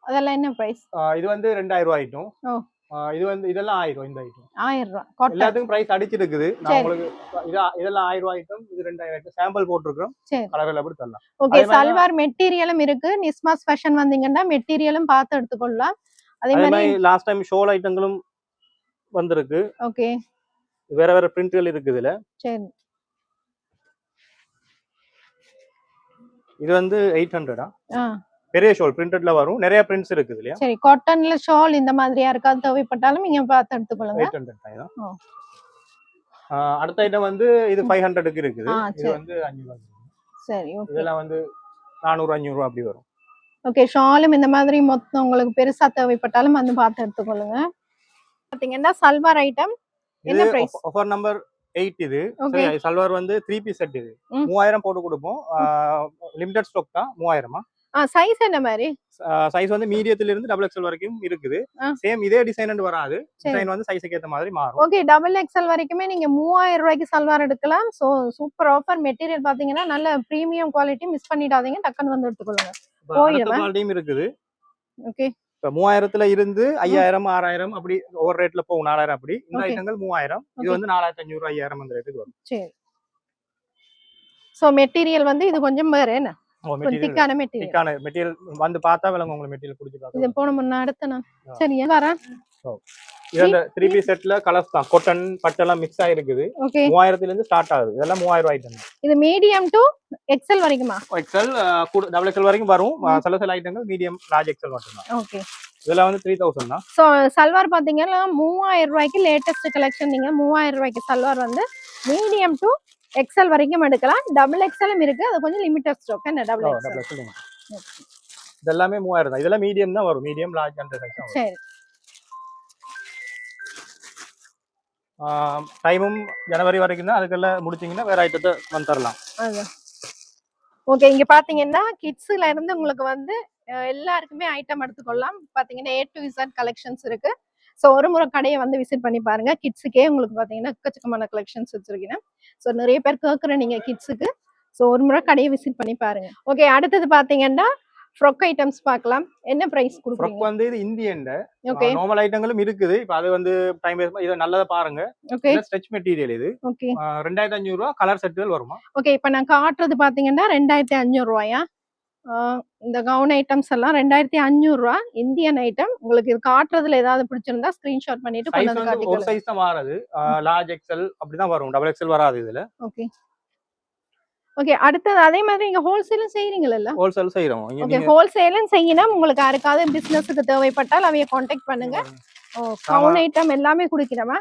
Speaker 1: அதெல்லாம் என்ன பிரைஸ்?
Speaker 2: இது வந்து 2000 ரூபாய் ஐட்டம். இது வந்து இதெல்லாம் 1000 ரூபாய். இந்த ஐட்டம்
Speaker 1: 1000 ரூபாய்.
Speaker 2: எல்லாத்துக்கும் பிரைஸ் அடிச்சிருக்குது. நான் உங்களுக்கு இதெல்லாம் 1000 ரூபாய் ஐட்டம், இது 2000 ஐட்டம் சாம்பிள் போட்டுருக்கோம். கலர்ல அப்படி தரலாம்.
Speaker 1: ஓகே, சல்வார் மெட்டீரியலும் இருக்கு. நிஸ்மாஸ் ஃபேஷன் வந்தீங்கன்னா மெட்டீரியலும் பார்த்து எடுத்துக்கொள்ளலாம். அதே மாதிரி
Speaker 2: லாஸ்ட் டைம் ஷோல் ஐட்டங்களும் வந்திருக்கு.
Speaker 1: ஓகே,
Speaker 2: வேற பிரிண்ட்கள் இருக்குது இதுல.
Speaker 1: சரி.
Speaker 2: இது வந்து 800 பெரிய ஷால் பிரிண்டட்ல வரும். நிறைய பிரிண்ட்ஸ் இருக்குது இல்லையா?
Speaker 1: சரி, காட்டன்ல ஷால் இந்த மாதிரி யாருக்காவது தேவைப்பட்டாலும் நீங்க பார்த்து எடுத்துக்கொள்ளுங்க.
Speaker 2: 800 தான். அடுத்த ஐட்டம் வந்து இது 500க்கு இருக்குது. இது வந்து 500.
Speaker 1: சரி, ஓகே.
Speaker 2: இதெல்லாம் வந்து 400 500 அப்படி வரும்.
Speaker 1: ஓகே, ஷாலும் இந்த மாதிரி மொத்தம் உங்களுக்கு பெருசா தேவைப்பட்டாலும் வந்து பார்த்து எடுத்துக்கொள்ளுங்க. பாத்தீங்கன்னா சல்வார் ஐட்டம் என்ன பிரைஸ்?
Speaker 2: ஆஃபர் நம்பர் 8 இது. சரி, சல்வார் வந்து 3 பீஸ் செட் இது. 3000 போட்டு கொடுப்போம். லிமிடெட் ஸ்டாக் தான். 3000.
Speaker 1: சைஸ் என்ன மாதிரி?
Speaker 2: சைஸ் வந்து மீடியத்துல இருந்து டபுள் எக்ஸ்எல் வரைக்கும் இருக்குது. சேம் இதே டிசைன் வராது. டிசைன் வந்து சைஸ்க்கு ஏத்த மாதிரி மாறும்.
Speaker 1: ஓகே, டபுள் எக்ஸ்எல் வரைக்குமே நீங்க 3000 ரூபாய்க்கு சல்வார் எடுக்கலாம். So super offer. மெட்டீரியல் பாத்தீங்கன்னா நல்ல பிரீமியம் குவாலிட்டி. மிஸ் பண்ணிடாதீங்க, டக்குன்னு வந்து எடுத்துக்கொள்ளுங்க.
Speaker 2: குவாலிட்டியும் இருக்குது.
Speaker 1: ஓகே,
Speaker 2: இப்ப 3000ல இருந்து 5000 6000 அப்படி ஒவ்வொரு ரேட்ல போகும். 4000 அப்படி. இந்த ஐட்டங்கள் 3000. இது வந்து 4500 5000 அந்த ரேட்டுக்கு வரும்.
Speaker 1: சரி. சோ மெட்டீரியல் வந்து இது கொஞ்சம் வேற என்ன? திக்கான
Speaker 2: மெட்டீரியல் வந்து பார்த்தா விளங்க உங்களுக்கு. மெட்டீரியல் பிடிச்சு பாருங்க.
Speaker 1: இது போன முன்ன அடுத்தனா. சரி, வரேன்.
Speaker 2: இது அந்த 3 பீஸ் செட்ல கலர்ஸ் தான். காட்டன் பட்டெல்லாம் மிக்ஸ் ஆகி இருக்குது. 3000ல இருந்து ஸ்டார்ட் ஆகுது. இதெல்லாம் 3000 ஐட்டம்.
Speaker 1: இது மீடியம் டு எக்ஸ்எல் வரைக்குமா?
Speaker 2: எக்ஸ்எல் டபுள் எக்ஸ்எல் வரைக்கும் வரும். சில ஐட்டங்கள் மீடியம் லார்ஜ் எக்ஸ்எல் மட்டும் தான்.
Speaker 1: ஓகே,
Speaker 2: இதெல்லாம் வந்து 3000 தான்.
Speaker 1: சோ சல்வார் பாத்தீங்கன்னா 3000 ரூபாய்க்கு லேட்டஸ்ட் கலெக்ஷன். நீங்க 3000 ரூபாய்க்கு சல்வார் வந்து மீடியம் டு எக்ஸ்எல் வரைக்கும் எடுக்கலாம். டபுள் எக்ஸ்எலும் இருக்கு. அது கொஞ்சம் லிமிட்டட் ஸ்டாக். என்ன டபுள் எக்ஸ்எல்
Speaker 2: இதெல்லாமே 3000 தான். இதெல்லாம் மீடியம் தான் வரும். மீடியம் லார்ஜ் அந்த சைஸ் தான்.
Speaker 1: சரி.
Speaker 2: டைமும் ஜனவரி வரைக்கும் தான். அதுக்கெல்லாம் முடிச்சீங்கன்னா வேற ஐட்டத்தை வந்து தரலாம்.
Speaker 1: ஓகே, இங்க பாத்தீங்கன்னா கிட்ஸ்ல இருந்து உங்களுக்கு வந்து எல்லாருக்குமே ஐட்டம் எடுத்துக்கொள்ளலாம். பாத்தீங்கன்னா A to Z கலெக்ஷன்ஸ் இருக்கு. ஸோ ஒரு முறை கடையை வந்து விசிட் பண்ணி பாருங்க. கிட்ஸுக்கே உங்களுக்கு பார்த்தீங்கன்னா எக்கச்சக்கமான கலெக்ஷன்ஸ் வச்சிருக்கேன். ஸோ நிறைய பேர் கேட்குறேன் நீங்க கிட்ஸுக்கு. ஸோ ஒரு முறை கடையை விசிட் பண்ணி பாருங்க. ஓகே, அடுத்தது பார்த்தீங்கன்னா ஃப்ராக் ஐட்டம்ஸ் பார்க்கலாம். என்ன பிரைஸ் கொடுக்குறீங்க?
Speaker 2: ஃப்ராக் வந்து இது இந்தியன். ஓகே, நார்மல் ஐட்டங்களும் இருக்குது. இப்போ அது வந்து டைம் வேஸ்ட். இது நல்லதா பாருங்க.
Speaker 1: ஓகே,
Speaker 2: ஸ்ட்ரெச் மெட்டீரியல் இது.
Speaker 1: ஓகே,
Speaker 2: 2500 ரூபாய். கலர் செட்டுகள் வருமா?
Speaker 1: ஓகே, இப்போ நான் காட்டுறது பார்த்தீங்கன்னா 2500 ரூபாயா. இந்த கவுன் ஐட்டம்ஸ் எல்லாம் 2500 ரூபா. Indian item. உங்களுக்கு இது காட்டுறதுல ஏதாவது பிடிச்சிருந்தா ஸ்கிரீன்ஷாட் பண்ணிட்டு கொண்டு வந்து காட்டிக்கலாம்.
Speaker 2: ஒரு சைஸ் தான் மாறுது. லார்ஜ் எக்ஸ்எல் அப்படிதான் வரும். டபுள் எக்ஸ்எல் வராது இதுல.
Speaker 1: Okay, okay. அடுத்தது அதே மாதிரி நீங்க ஹோல்சேலும் செய்றீங்கல்ல?
Speaker 2: ஹோல்சேல் செய்றோம்.
Speaker 1: ஓகே, ஹோல்சேலும் செய்யினா உங்களுக்கு யாருக்காவது பிசினஸ்க்கு தேவைப்பட்டால் அவைய கான்டாக்ட் பண்ணுங்க. கவுன் ஐட்டம் எல்லாமே குடிக்கிறமா?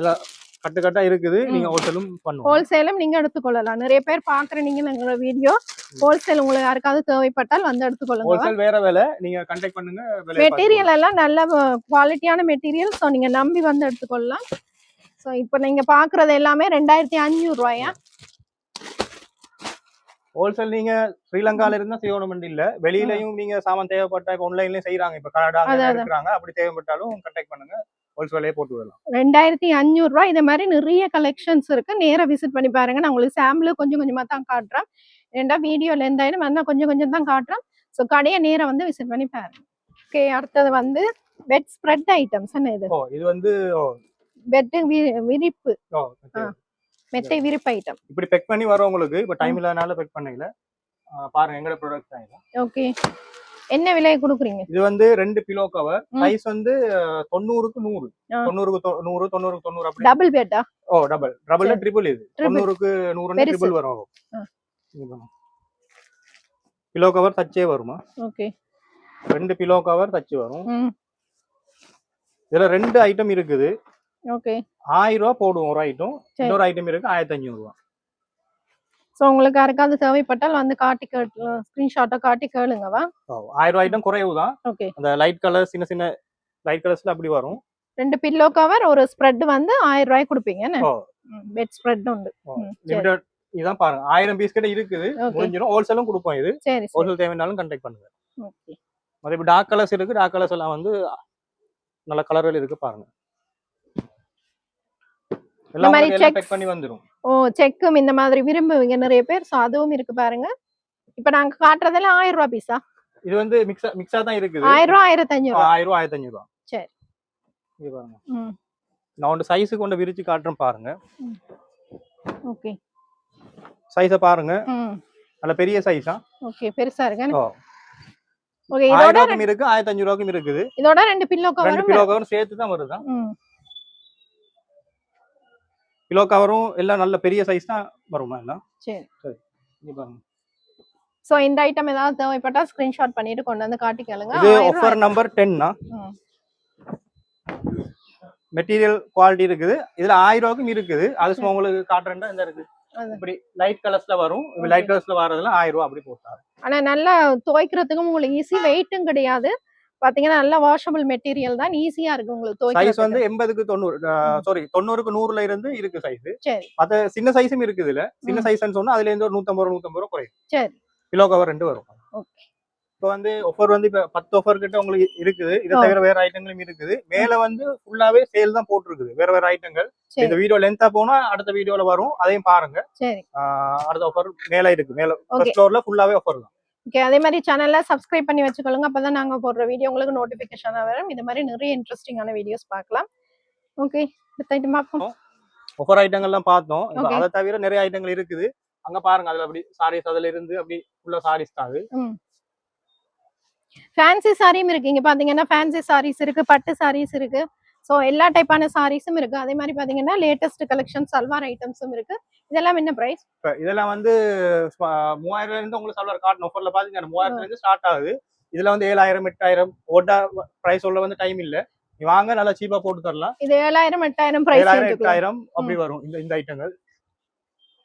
Speaker 1: எல்லாம்
Speaker 2: கட்டு கட்டா இருக்குது. நீங்க ஹோல்சேலும் பண்ணுவோம்.
Speaker 1: ஹோல்சேலும் நீங்க எடுத்துக்கொள்ளலாம். நிறைய பேர் பாக்குறீங்க எங்களோட வீடியோ. ஹோல்சேல் உங்களுக்கு யாருக்காவது தேவைப்பட்டால் வந்து எடுத்துக்கொள்ளுங்க.
Speaker 2: ஹோல்சேல் வேற வேலை. நீங்க கான்டாக்ட் பண்ணுங்க.
Speaker 1: மெட்டீரியல் எல்லாம் நல்ல குவாலிட்டியான மெட்டீரியல். சோ நீங்க நம்பி வந்து எடுத்துக்கொள்ளலாம். சோ இப்போ நீங்க பாக்குறது எல்லாமே 2500 ரூபாயா?
Speaker 2: ஹோல்சேல் நீங்க ஸ்ரீலங்கால இருந்தா செய்யணும் இல்ல, வெளியிலயும் நீங்க சாமான் தேவைப்பட்டா இப்ப ஆன்லைன்லயும் செய்யறாங்க, இப்ப கனடா இருக்கிறாங்க, அப்படி தேவைப்பட்டாலும் கான்டாக்ட் பண்ணுங்க, ஹோல்சேலே போட்டு விடலாம்.
Speaker 1: 2500 ரூபாய். இதே மாதிரி நிறைய கலெக்ஷன்ஸ் இருக்கு, நேரா விசிட் பண்ணி பாருங்க. நான் உங்களுக்கு சாம்பிள் கொஞ்சம் கொஞ்சமா தான் காட்டுறேன், ஏன்டா வீடியோல இருந்தாலும் வந்தா கொஞ்சம் கொஞ்சம் தான் காட்டுறேன். சோ கடையை நேரா வந்து விசிட் பண்ணி பாருங்க. ஓகே, அடுத்தது வந்து பெட் ஸ்ப்ரெட் ஐட்டம்ஸ். என்ன இது?
Speaker 2: இது வந்து
Speaker 1: பெட் விரிப்பு, மெத்தை விரிப்பு ஐட்டம்.
Speaker 2: இப்படி பெக் பண்ணி வரும் உங்களுக்கு. இப்ப டைம் இல்லாதனால பெக் பண்ணல. பாருங்க எங்கட ப்ராடக்ட் தான் இது.
Speaker 1: ஓகே, என்ன விலையை கொடுக்குறீங்க?
Speaker 2: இது வந்து 2 பிலோ கவர், சைஸ் வந்து 90க்கு 100, 90க்கு 100, 90க்கு 90 அப்படி. டபுள்
Speaker 1: பெட்டா?
Speaker 2: டபுள்ல ட்ரிபிள். இது 90க்கு 100 ட்ரிபிள் வரும். பிலோ கவர் தச்சே வருமா?
Speaker 1: ஓகே,
Speaker 2: 2 பிலோ கவர் தச்சு வரும். இதுல 2 ஐட்டம் இருக்குது.
Speaker 1: ஓகே,
Speaker 2: 1000 ரூபாய் போடுவோம் ஒரு ஐட்டம், இன்னொரு ஐட்டம் இருக்கு 1500 ரூபாய்.
Speaker 1: சோ உங்களுக்கு யாருக்காவது தேவைப்பட்டால் வந்து காட்டி ஸ்கிரீன்ஷாட்டை காட்டி கேளுங்கவா.
Speaker 2: 1000 ரூபாய் ஐட்டம் குறைவுதான்.
Speaker 1: ஓகே,
Speaker 2: அந்த லைட் கலர் சின்ன சின்ன லைட் கலர்ஸ்ல அப்படி வரும்.
Speaker 1: 2 பில்லோ கவர் ஒரு ஸ்ப்ரெட் வந்து 1000 ரூபாய் கொடுப்பீங்க. பெட் ஸ்ப்ரெட் உண்டு.
Speaker 2: லிமிட்டட் இதான் பாருங்க, 1000 பீஸ் கிட்ட இருக்குது, முடிஞ்சிரும். ஹோல்சேலும் கொடுப்போம். இது
Speaker 1: சரி,
Speaker 2: ஹோல்சேல் தேவைனாலும் கான்டாக்ட் பண்ணுங்க.
Speaker 1: ஓகே,
Speaker 2: மறுபடியும் டார்க் கலர்ஸ் இருக்கு, டார்க் கலர்ஸ் எல்லாம் வந்து நல்ல கலர்கள் இருக்கு பாருங்க. எல்லாம் பேக் பண்ணி வந்துரும்.
Speaker 1: செக்கும் இந்த மாதிரி விரும்புவீங்க நிறைய பேர், சோ அதுவும் இருக்கு பாருங்க. இப்போ நாங்க காட்றதெல்லாம் 1000 ரூபாய் பீஸா?
Speaker 2: இது வந்து மிக்ஸா தான் இருக்குது.
Speaker 1: 1000 ரூபாய் 1500 ரூபாய்.
Speaker 2: 1000 ரூபாய் 1500 ரூபாய்.
Speaker 1: சரி,
Speaker 2: இங்க பாருங்க. நான் ஒரு சைஸ் கொண்டு விரிச்சு காட்றேன் பாருங்க.
Speaker 1: ஓகே,
Speaker 2: சைஸ பாருங்க. நல்ல பெரிய சைஸா.
Speaker 1: ஓகே, பெருசா இருக்கு.
Speaker 2: ஓகே, இதோட இருக்கு 1500 ரூபாய்க்கும் இருக்குது.
Speaker 1: இதோட 2 பில்லோ கவர்
Speaker 2: சேர்த்து தான் வருதா? பிலோ கவரும் எல்லாம் நல்ல பெரிய சைஸ் தான் வருமா எல்லாம்? சரி சரி, இங்க பாருங்க.
Speaker 1: சோ இந்த ஐட்டம் ஏதாவது தேவைப்பட்டா ஸ்கிரீன்ஷாட் பண்ணிட்டு கொண்டு வந்து காட்டி கேளுங்க.
Speaker 2: இது ஆஃபர் நம்பர் 10 னா. மெட்டீரியல் குவாலிட்டி இருக்குது. இதுல 1000 ரூபாய்க்கும் இருக்குது. அது சும்மா உங்களுக்கு காட்றேன்டா இந்த இருக்கு. இப்படி லைட் கலர்ஸ்ல வரும். லைட் கலர்ஸ்ல வரதெல்லாம் 1000 ரூபாய் அப்படி போட்டாரு.
Speaker 1: ஆனா நல்லா துவைக்கிறதுக்கும் உங்களுக்கு ஈஸி, வெயிட்டும் கிடையாது. பாத்தீங்கன்னா நல்ல வாஷபிள் மெட்டீரியல் தான், ஈஸியா இருக்கு உங்களுக்கு துவைக்கிறது.
Speaker 2: சைஸ் வந்து 80க்கு 90, சாரி 90க்கு 100ல இருந்து இருக்கு சைஸ்.
Speaker 1: சரி,
Speaker 2: அது சின்ன சைஸும் இருக்குது. இதுல சின்ன சைஸ்னு சொன்னா அதுல இருந்து ஒரு 150 ரூபாய் குறையும்.
Speaker 1: சரி,
Speaker 2: கிலோ கவர் 2 வரும்.
Speaker 1: ஓகே,
Speaker 2: இப்போ வந்து ஆஃபர் வந்து இப்ப 10 ஆஃபர் கிட்ட உங்களுக்கு இருக்குது. இத தவிர வேற ஐட்டங்களும் இருக்குது. மேல வந்து ஃபுல்லாவே சேல் தான் போட்டுருக்குது, வேற வேற ஐட்டங்கள். இந்த வீடியோ லென்த்தா போனா அடுத்த வீடியோல வரும், அதையும் பாருங்க.
Speaker 1: சரி,
Speaker 2: அடுத்த ஆஃபர் மேல இருக்கு. மேல ஃபர்ஸ்ட் ஃப்ளோர்ல ஃபுல்லாவே ஆஃபர் தான்.
Speaker 1: ஓகே, அதே மாதிரி சேனல்ல சப்ஸ்கிரைப் பண்ணி வச்சுக்கோங்க, அப்பதான் நாங்க போடுற வீடியோ உங்களுக்கு நோட்டிபிகேஷனா வரும். இந்த மாதிரி நிறைய இன்ட்ரெஸ்டிங்கான வீடியோஸ் பார்க்கலாம். ஓகே, அடுத்த ஐட்டம் பார்ப்போம்.
Speaker 2: ஆஃபர் ஐட்டங்கள்லாம் பார்த்தோம். அதை தவிர நிறைய ஐட்டங்கள் இருக்குது. அங்க பாருங்க, அதுல அப்படி சாரீஸ் அதுல இருந்து அப்படி உள்ள சாரீஸ் தான்.
Speaker 1: ஃபேன்சி சாரியும் இருக்கு. இங்க பாத்தீங்கன்னா ஃபேன்சி சாரீஸ் இருக்கு, பட்டு சாரீஸ் இருக்கு. சோ எல்லா டைப்பான சாரீஸும் இருக்கு. அதே மாதிரி பாத்தீங்கன்னா லேட்டஸ்ட் கலெக்ஷன் சல்வார் ஐட்டம்ஸும் இருக்கு. இதெல்லாம் என்ன பிரைஸ்?
Speaker 2: இதெல்லாம் வந்து 3000 இருந்து உங்களுக்கு சல்வார் காட்டன் ஆஃபர்ல பாத்தீங்கன்னா 3000 இருந்து ஸ்டார்ட் ஆகுது. இதுல வந்து 7000 8000 ஓட்டா பிரைஸ் சொல்ல வந்து டைம் இல்ல. நீ வாங்க, நல்லா சீப்பா போட்டு தரலாம்.
Speaker 1: இது 7000 8000 பிரைஸ்
Speaker 2: 8000 அப்படி வரும் இந்த ஐட்டங்கள்.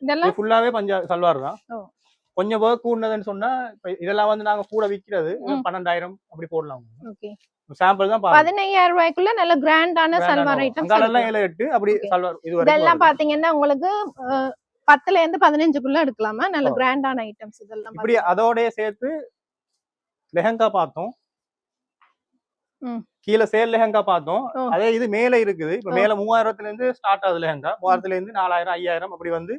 Speaker 2: இதெல்லாம் ஃபுல்லாவே சல்வார் தான். கொஞ்சம் வர்க் கூடுனதுன்னு சொன்னா இதெல்லாம் வந்து நாங்க கூட விக்கிறது 12000 அப்படி போடலாம்.
Speaker 1: ஓகே,
Speaker 2: சாம்பிள் தான் பாருங்க.
Speaker 1: 15000 ரூபாய்க்குள்ள நல்ல கிராண்டான சல்வார் ஐட்டம்ஸ்.
Speaker 2: அதெல்லாம் 7 8 அப்படி சல்வார் இது வரைக்கும்.
Speaker 1: இதெல்லாம் பாத்தீங்கன்னா உங்களுக்கு 10ல இருந்து 15க்குள்ள எடுக்கலாமா? நல்ல கிராண்டான ஐட்டம்ஸ் இதெல்லாம்.
Speaker 2: இப்படி அதோட சேர்த்து லெஹங்கா பார்த்தோம். கீழ சேல் லெஹங்கா பார்த்தோம். அதே இது மேல இருக்குது. இப்ப மேல 3000ல இருந்து ஸ்டார்ட் ஆகுது லெஹங்கா. 3000ல இருந்து 4000 5000 அப்படி வந்து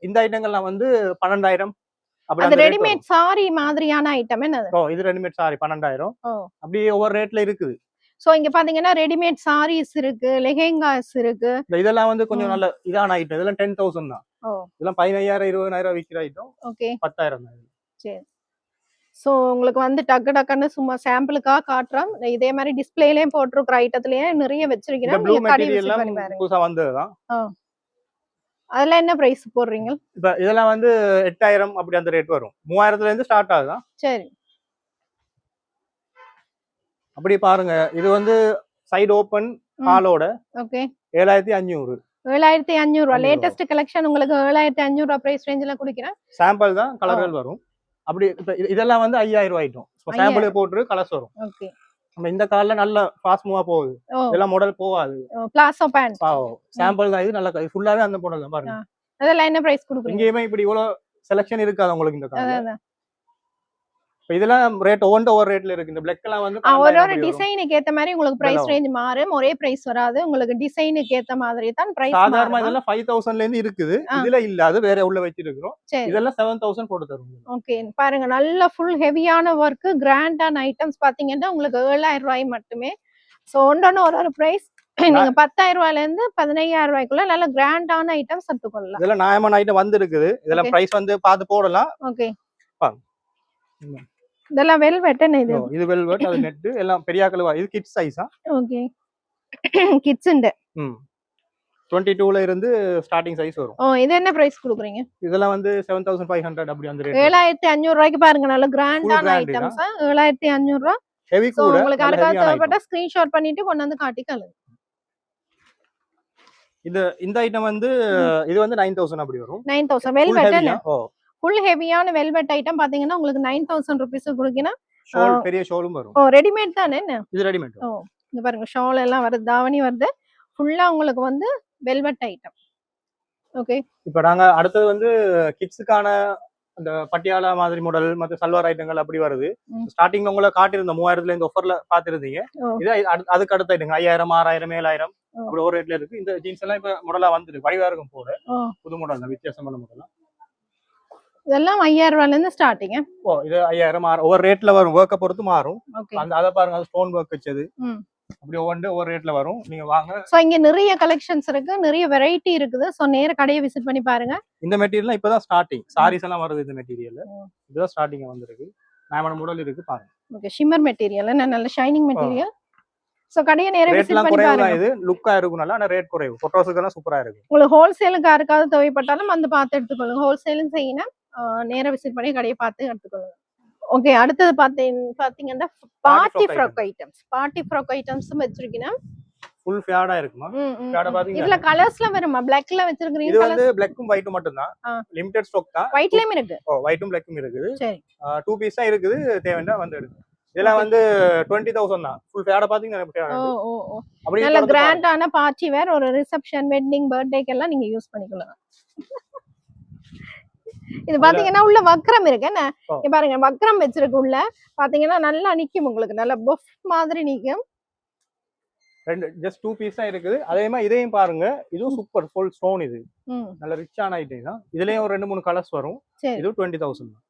Speaker 2: இந்த ஐட்டங்கள்லாம் வந்து 12000 அப்படி.
Speaker 1: அது ரெடிமேட் சாரி மாதிரியான ஐட்டம் என்னது?
Speaker 2: இது ரெடிமேட் சாரி 12000 அப்படி ஒவ்வொரு ரேட்ல இருக்குது.
Speaker 1: சோ இங்க பாத்தீங்கன்னா ரெடிமேட் சாரீஸ் இருக்கு, லெஹெங்காஸ் இருக்கு.
Speaker 2: இதெல்லாம் வந்து கொஞ்சம் நல்ல இதான ஐட்டம். இதெல்லாம் 10000 தான். இதெல்லாம் 15000 20000 விக்கிற ஐட்டம்.
Speaker 1: ஓகே,
Speaker 2: 10000 தான்.
Speaker 1: சரி, சோ உங்களுக்கு வந்து டக்கு டக்குன்னு சும்மா சாம்பிளுக்கா காட்றோம். இதே மாதிரி டிஸ்ப்ளேலயும் போட்டுருக்கிற ஐட்டத்திலேயே நிறைய வச்சிருக்கீங்க.
Speaker 2: ப்ளூ மெட்டீரியல் எல்லாம் புதுசா வந்ததுதான்.
Speaker 1: அதெல்லாம் என்ன பிரைஸ் போடுறீங்க?
Speaker 2: இப்ப இதெல்லாம் வந்து 8000 அப்படி அந்த ரேட் வரும். 3000ல இருந்து ஸ்டார்ட் ஆகுதா?
Speaker 1: சரி,
Speaker 2: அப்படி பாருங்க. இது வந்து சைடு ஓபன் ஹாலோட.
Speaker 1: ஓகே,
Speaker 2: 7500.
Speaker 1: 7500 ரூபாய் லேட்டஸ்ட் கலெக்ஷன் உங்களுக்கு 7500 ரூபாய் பிரைஸ் ரேஞ்சில குடிக்கிறேன்.
Speaker 2: சாம்பிள் தான், கலர்கள் வரும். அப்படி இதெல்லாம் வந்து 5000 ரூபாய் ஐட்டம். சாம்பிள் போட்டு கலர்ஸ் வரும்.
Speaker 1: ஓகே,
Speaker 2: நம்ம இந்த கால்ல நல்ல ஃபாஸ்ட் மூவா போகுது.
Speaker 1: ஓ
Speaker 2: இதெல்லாம் மாடல் போகாது.
Speaker 1: பிளாசோ பேண்ட்
Speaker 2: பாவம் சாம்பிள் தான் இது. நல்ல ஃபுல்லாவே அந்த மாடல் தான் பாருங்க.
Speaker 1: அதெல்லாம் என்ன பிரைஸ் கொடுக்குறீங்க?
Speaker 2: எங்கேயுமே இப்படி இவ்வளவு செலக்ஷன் இருக்காது உங்களுக்கு இந்த கால்ல.
Speaker 1: அதான்
Speaker 2: இப்போ இதெல்லாம் ரேட் ஒவ்வொரு ரேட்ல இருக்கு. இந்த பிளாக் எல்லாம் வந்து
Speaker 1: ஒரு டிசைனுக்கு ஏத்த மாதிரி உங்களுக்கு பிரைஸ் ரேஞ்ச் மாறும். ஒரே பிரைஸ் வராது. உங்களுக்கு டிசைனுக்கு ஏத்த மாதிரி தான் பிரைஸ் மாறும்.
Speaker 2: சாதாரணமா இதெல்லாம் 5000 ல இருந்து இருக்குது. இதுல இல்ல, அது வேற உள்ள வச்சிருக்கோம். இதெல்லாம் 7000 போட்டு தருவோம்.
Speaker 1: ஓகே பாருங்க, நல்ல ஃபுல் ஹெவியான வர்க், கிராண்டான ஐட்டம்ஸ் பாத்தீங்கன்னா உங்களுக்கு 7000 ரூபாய் மட்டுமே. சோ ஒன்றொன்னு ஒரு பிரைஸ். நீங்க 10000 ரூபாயில இருந்து 15000 ரூபாய்க்குள்ள நல்ல கிராண்டான ஐட்டம்ஸ் எடுத்துக்கொள்ளலாம்.
Speaker 2: இதெல்லாம் நியாயமான ஐட்டம் வந்து இருக்குது. இதெல்லாம் பிரைஸ் வந்து பார்த்து போடலாம்.
Speaker 1: ஓகே இதெல்லாம் வெல்வெட் என்ன இது?
Speaker 2: இது வெல்வெட், அது நெட் எல்லாம் பெரிய கலவா. இது கிட்ஸ் சைஸா?
Speaker 1: ஓகே கிட்ஸ் இந்த
Speaker 2: 22 ல இருந்து ஸ்டார்டிங் சைஸ் வரும்.
Speaker 1: இது என்ன பிரைஸ் கொடுக்குறீங்க?
Speaker 2: இதெல்லாம் வந்து 7500 அப்படி அந்த ரேட்.
Speaker 1: 7500 ரூபாய்க்கு பாருங்க, நல்ல கிராண்டான ஐட்டம்ஸ். 7500 ரூபாய் ஹெவி கூட. உங்களுக்கு யாருக்காவது தேவைப்பட்டா ஸ்கிரீன்ஷாட் பண்ணிட்டு கொண்டு வந்து காட்டிக்கலாம்.
Speaker 2: இந்த ஐட்டம் வந்து இது வந்து 9000 அப்படி வரும்.
Speaker 1: 9000 வெல்வெட் என்ன? ஃபுல் ஹெவியான வெல்வெட் ஐட்டம் பாத்தீங்கன்னா உங்களுக்கு 9000 ரூபீஸ் கொடுக்கணும்.
Speaker 2: ஷால் பெரிய ஷாலும் வரும்.
Speaker 1: ரெடிமேட் தானே என்ன? இது
Speaker 2: ரெடிமேட்.
Speaker 1: இங்க பாருங்க ஷால் எல்லாம் வருது, தாவணி வருது. ஃபுல்லா உங்களுக்கு வந்து வெல்வெட் ஐட்டம். ஓகே
Speaker 2: இப்போ நாங்க அடுத்து வந்து கிட்ஸ்க்கான அந்த பட்டியாலா மாதிரி மாடல் மத்த சல்வார் ஐட்டங்கள் அப்படி வருது. ஸ்டார்டிங்ல உங்களை காட்டியிருந்த 3000 ல இந்த ஆஃபர்ல பாத்துருந்தீங்க. இது அதுக்கு அடுத்த ஐட்டங்க 5000 6000 7000 அப்படி ஒரு ரேட்ல இருக்கு. இந்த ஜீன்ஸ் எல்லாம் இப்ப மாடலா வந்துருக்கு. வடிவா இருக்கும் போல. புது மாடல் தான், வித்தியாசமான மாடல்.
Speaker 1: இதெல்லாம் 5000 ரூபாயில இருந்து ஸ்டார்டிங்.
Speaker 2: இது 5000 ஒவ்வொரு ரேட்ல வரும். வர்க்க பொறுத்து மாறும். அந்த அத பாருங்க, அது ஸ்டோன் வர்க் வச்சது. அப்படி ஒவ்வொரு ரேட்ல வரும். நீங்க வாங்க. சோ
Speaker 1: இங்க நிறைய கலெக்ஷன்ஸ் இருக்கு, நிறைய வெரைட்டி இருக்குது. சோ நேர கடையை விசிட் பண்ணி பாருங்க.
Speaker 2: இந்த மெட்டீரியல் இப்பதான் ஸ்டார்டிங். சாரீஸ் எல்லாம் வருது இந்த மெட்டீரியல். இதுதான் ஸ்டார்டிங் வந்திருக்கு. நாம மாடல் இருக்கு பாருங்க. ஓகே
Speaker 1: ஷிம்மர் மெட்டீரியல், நல்ல ஷைனிங் மெட்டீரியல். சோ கடையை நேர விசிட் பண்ணி பாருங்க.
Speaker 2: இது லுக்கா இருக்குனால ஆனா ரேட் குறைவு. போட்டோஸ்க்கு எல்லாம் சூப்பரா இருக்கு.
Speaker 1: உங்களுக்கு ஹோல்சேலுக்கு யாருக்காவது தேவைப்பட்டாலும் வந்து பார்த்து எடுத்துக்கொள்ளுங்க. ஹோல்சேலும் செய்யணும், நேர விசிட் பண்ணி கடையை பார்த்து எடுத்துக்கொள்ளுங்க. ஓகே அடுத்தது பாத்தீங்கன்னா party frock items. Party frock ஐட்டம்ஸும் வச்சிருக்கீங்க.
Speaker 2: ஃபுல் ஃபேடா இருக்குமா? ஃபேடா பாத்தீங்க.
Speaker 1: இதுல கலர்ஸ்ல வருமா? Blackல வச்சிருக்கீங்க.
Speaker 2: இது வந்து Blackக்கும் Whiteம் மட்டும் தான். லிமிட்டட் ஸ்டாக் தான்.
Speaker 1: Whiteலயும் இருக்கு.
Speaker 2: Whiteம் Blackக்கும் இருக்குது.
Speaker 1: சரி
Speaker 2: 2 பீஸ் தான் இருக்குது. தேவைன்னா வந்து எடுங்க. இதெல்லாம் வந்து 20000 தான். ஃபுல் ஃபேடா பாத்தீங்கன்னா
Speaker 1: அப்படியே நல்ல கிராண்டான பார்ட்டி வேர், ஒரு ரிசப்ஷன், வெட்டிங், பர்த்டேக்கு எல்லாம் நீங்க யூஸ் பண்ணிக்கலாம். இது பாத்தீங்கன்னா உள்ள வக்ரம் இருக்கு என்ன? இங்க பாருங்க வக்ரம் வச்சிருக்கு உள்ள. பாத்தீங்கன்னா நல்லா நிக்கும், உங்களுக்கு நல்ல பஃப் மாதிரி நிக்கும்.
Speaker 2: ஜஸ்ட் 2 பீஸ் தான் இருக்குது. அதே மாதிரி இதையும் பாருங்க, இதுவும் சூப்பர் ஃபுல் ஸ்டோன். இது நல்ல ரிச்சான ஐட்டம் தான். இதுலயும் ஒரு 2-3 கலர்ஸ் வரும். இது 20000 தான்.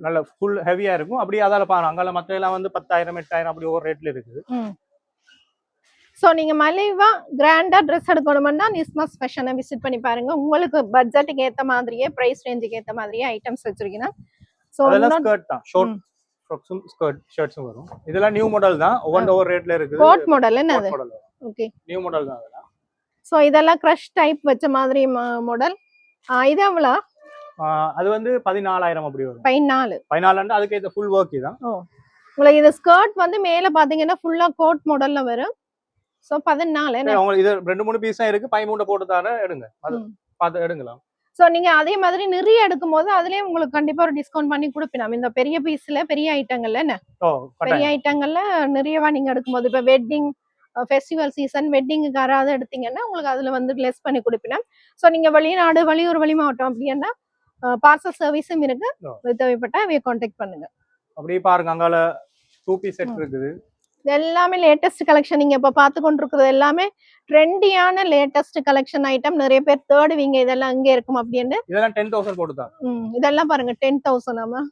Speaker 2: நல்ல ஃபுல் ஹெவியா இருக்கும். அப்படியே அதால பாருங்க, அங்கால மத்த எல்லாம் வந்து 10000 8000 அப்படி ஒரு ரேட்ல இருக்குது.
Speaker 1: சோ நீங்க மலிவா கிராண்டா ட்ரெஸ் எடுக்கணும்னா நிஸ்மாஸ் ஃபேஷனை விசிட் பண்ணி பாருங்க. உங்களுக்கு பட்ஜெட்டுக்கு ஏத்த மாதிரியே, பிரைஸ் ரேஞ்சுக்கு ஏத்த மாதிரியே ஐட்டம்ஸ் வச்சிருக்கீங்க. சோ
Speaker 2: அதெல்லாம் ஸ்கர்ட் தான், ஷார்ட் ஃப்ராக்ஸும் ஸ்கர்ட் ஷர்ட்ஸும் வரும். இதெல்லாம் நியூ மாடல் தான். ஒவ்வொரு ரேட்ல இருக்குது.
Speaker 1: கோட் மாடல் என்ன அது? ஓகே
Speaker 2: நியூ மாடல் தான் அதெல்லாம்.
Speaker 1: சோ இதெல்லாம் கிரஷ் டைப் வச்ச மாதிரி மாடல். இது எவ்வளவு?
Speaker 2: அது வந்து 14000 அப்படி வரும்.
Speaker 1: 14
Speaker 2: அதுக்கு ஏத்த ஃபுல் வர்க் தான்.
Speaker 1: உங்களுக்கு இந்த ஸ்கர்ட் வந்து மேல பாத்தீங்கன்னா ஃபுல்லா கோட் மாடல்ல வரும். சோ 14
Speaker 2: உங்களுக்கு இது 2-3 பீஸ் தான் இருக்கு. 13 போட்டு தர எடுங்க. அது பார்த்து எடுங்கலாம்.
Speaker 1: சோ நீங்க அதே மாதிரி நிறைய எடுக்கும்போது அதுலயே உங்களுக்கு கண்டிப்பா ஒரு டிஸ்கவுண்ட் பண்ணி கொடுப்போம். இந்த பெரிய பீஸ்ல, பெரிய ஐட்டங்கள்ல என்ன பெரிய ஐட்டங்கள்ல நிறையவா நீங்க எடுக்கும்போது, இப்ப வெட்டிங் ஃபெஸ்டிவல் சீசன் வெட்டிங்க்கு யாராவது எடுத்தீங்கன்னா உங்களுக்கு அதுல வந்து லெஸ் பண்ணி கொடுப்போம். சோ நீங்க வெளிநாடு, வெளியூர், வெளி மாவட்டம் அப்படின்னா பார்சல் சர்வீஸும் இருக்கு. தேவைப்பட்டா அவைய கான்டாக்ட் பண்ணுங்க.
Speaker 2: அப்படியே பாருங்க, அங்கால 2 பீஸ் செட் இருக்குது.
Speaker 1: எல்லாமே லேட்டஸ்ட் கலெக்ஷன். நீங்க இப்ப பார்த்து கொண்டிருக்கிறது எல்லாமே ட்ரெண்டியான லேட்டஸ்ட் கலெக்ஷன் ஐட்டம். நிறைய பேர் தேடுவீங்க இதெல்லாம் இங்க இருக்கும் அப்படின்னு.
Speaker 2: இதெல்லாம் 10000 போட்டுதான்.
Speaker 1: இதெல்லாம் பாருங்க 10000. நம்ம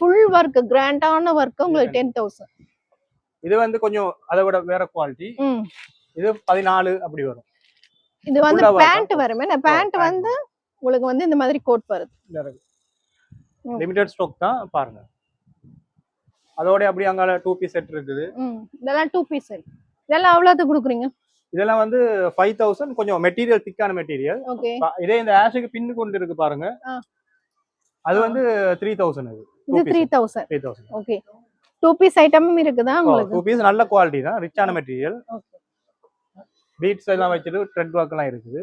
Speaker 1: ஃபுல் வர்க், கிராண்டான வர்க் உங்களுக்கு 10000.
Speaker 2: இது வந்து கொஞ்சம் அதை விட வேற குவாலிட்டி. இது 14 அப்படி வரும்.
Speaker 1: இது வந்து பேண்ட் வரும். என்ன பேண்ட் வந்து உங்களுக்கு வந்து இந்த மாதிரி கோட் வருது.
Speaker 2: லிமிட்டட் ஸ்டாக் தான் பாருங்க. அதோட அப்படியே அங்கால 2 பீஸ் செட் இருக்குது.
Speaker 1: இதெல்லாம் 2 பீஸ் செட். இதெல்லாம் எவ்வளவுக்கு கொடுக்குறீங்க?
Speaker 2: இதெல்லாம் வந்து 5000. கொஞ்சம் மெட்டீரியல் திக்கான மெட்டீரியல்.
Speaker 1: ஓகே
Speaker 2: இதே இந்த ஆஷுக்கு பின் கொண்டு இருக்கு பாருங்க, அது வந்து 3000.
Speaker 1: இது 3000. ஓகே 2 பீஸ் ஐட்டமும் இருக்குதா உங்களுக்கு?
Speaker 2: 2 பீஸ் நல்ல குவாலிட்டி தான், ரிச்சான மெட்டீரியல். பீட்ஸ் எல்லாம் வச்சுட்டு த்ரெட் ஒர்க் எல்லாம் இருக்குது.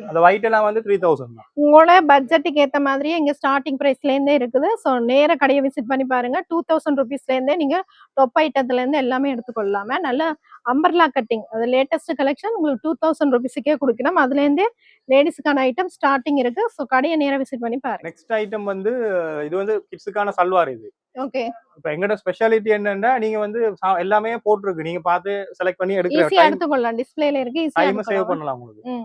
Speaker 2: அந்த ஒயிட் எல்லாம் வந்து 3000 தான்.
Speaker 1: உங்களோட பட்ஜெட்டுக்கு ஏத்த மாதிரியே இங்க ஸ்டார்டிங் பிரைஸ்ல இருந்தே இருக்குது. ஸோ நேர கடையை விசிட் பண்ணி பாருங்க. 2000 ருபீஸ்ல இருந்தே நீங்க டாப் ஐட்டத்துல இருந்து எல்லாமே எடுத்துக்கொள்ளலாமே. நல்ல அம்பர்லா கட்டிங் அது லேட்டஸ்ட் கலெக்ஷன் உங்களுக்கு 2000 ருபீஸுக்கே கொடுக்கணும். அதுல இருந்தே லேடிஸ்க்கான ஐட்டம் ஸ்டார்டிங் இருக்கு. ஸோ கடையை நேர விசிட் பண்ணி பாருங்க.
Speaker 2: நெக்ஸ்ட் ஐட்டம் வந்து இது வந்து கிட்ஸுக்கான சல்வார் இது.
Speaker 1: ஓகே.
Speaker 2: இப்போ எங்களோட ஸ்பெஷாலிட்டி என்னன்னா நீங்க வந்து எல்லாமே போட்டுருக்கு. நீங்க பார்த்து செலக்ட் பண்ணி எடுக்கிற
Speaker 1: ஈஸியா எடுத்துக்கொள்ளலாம். டிஸ்ப்ளேல இருக்கு. ஈஸியா
Speaker 2: டைம் சேவ் பண்ணலாம் உங்களுக்கு.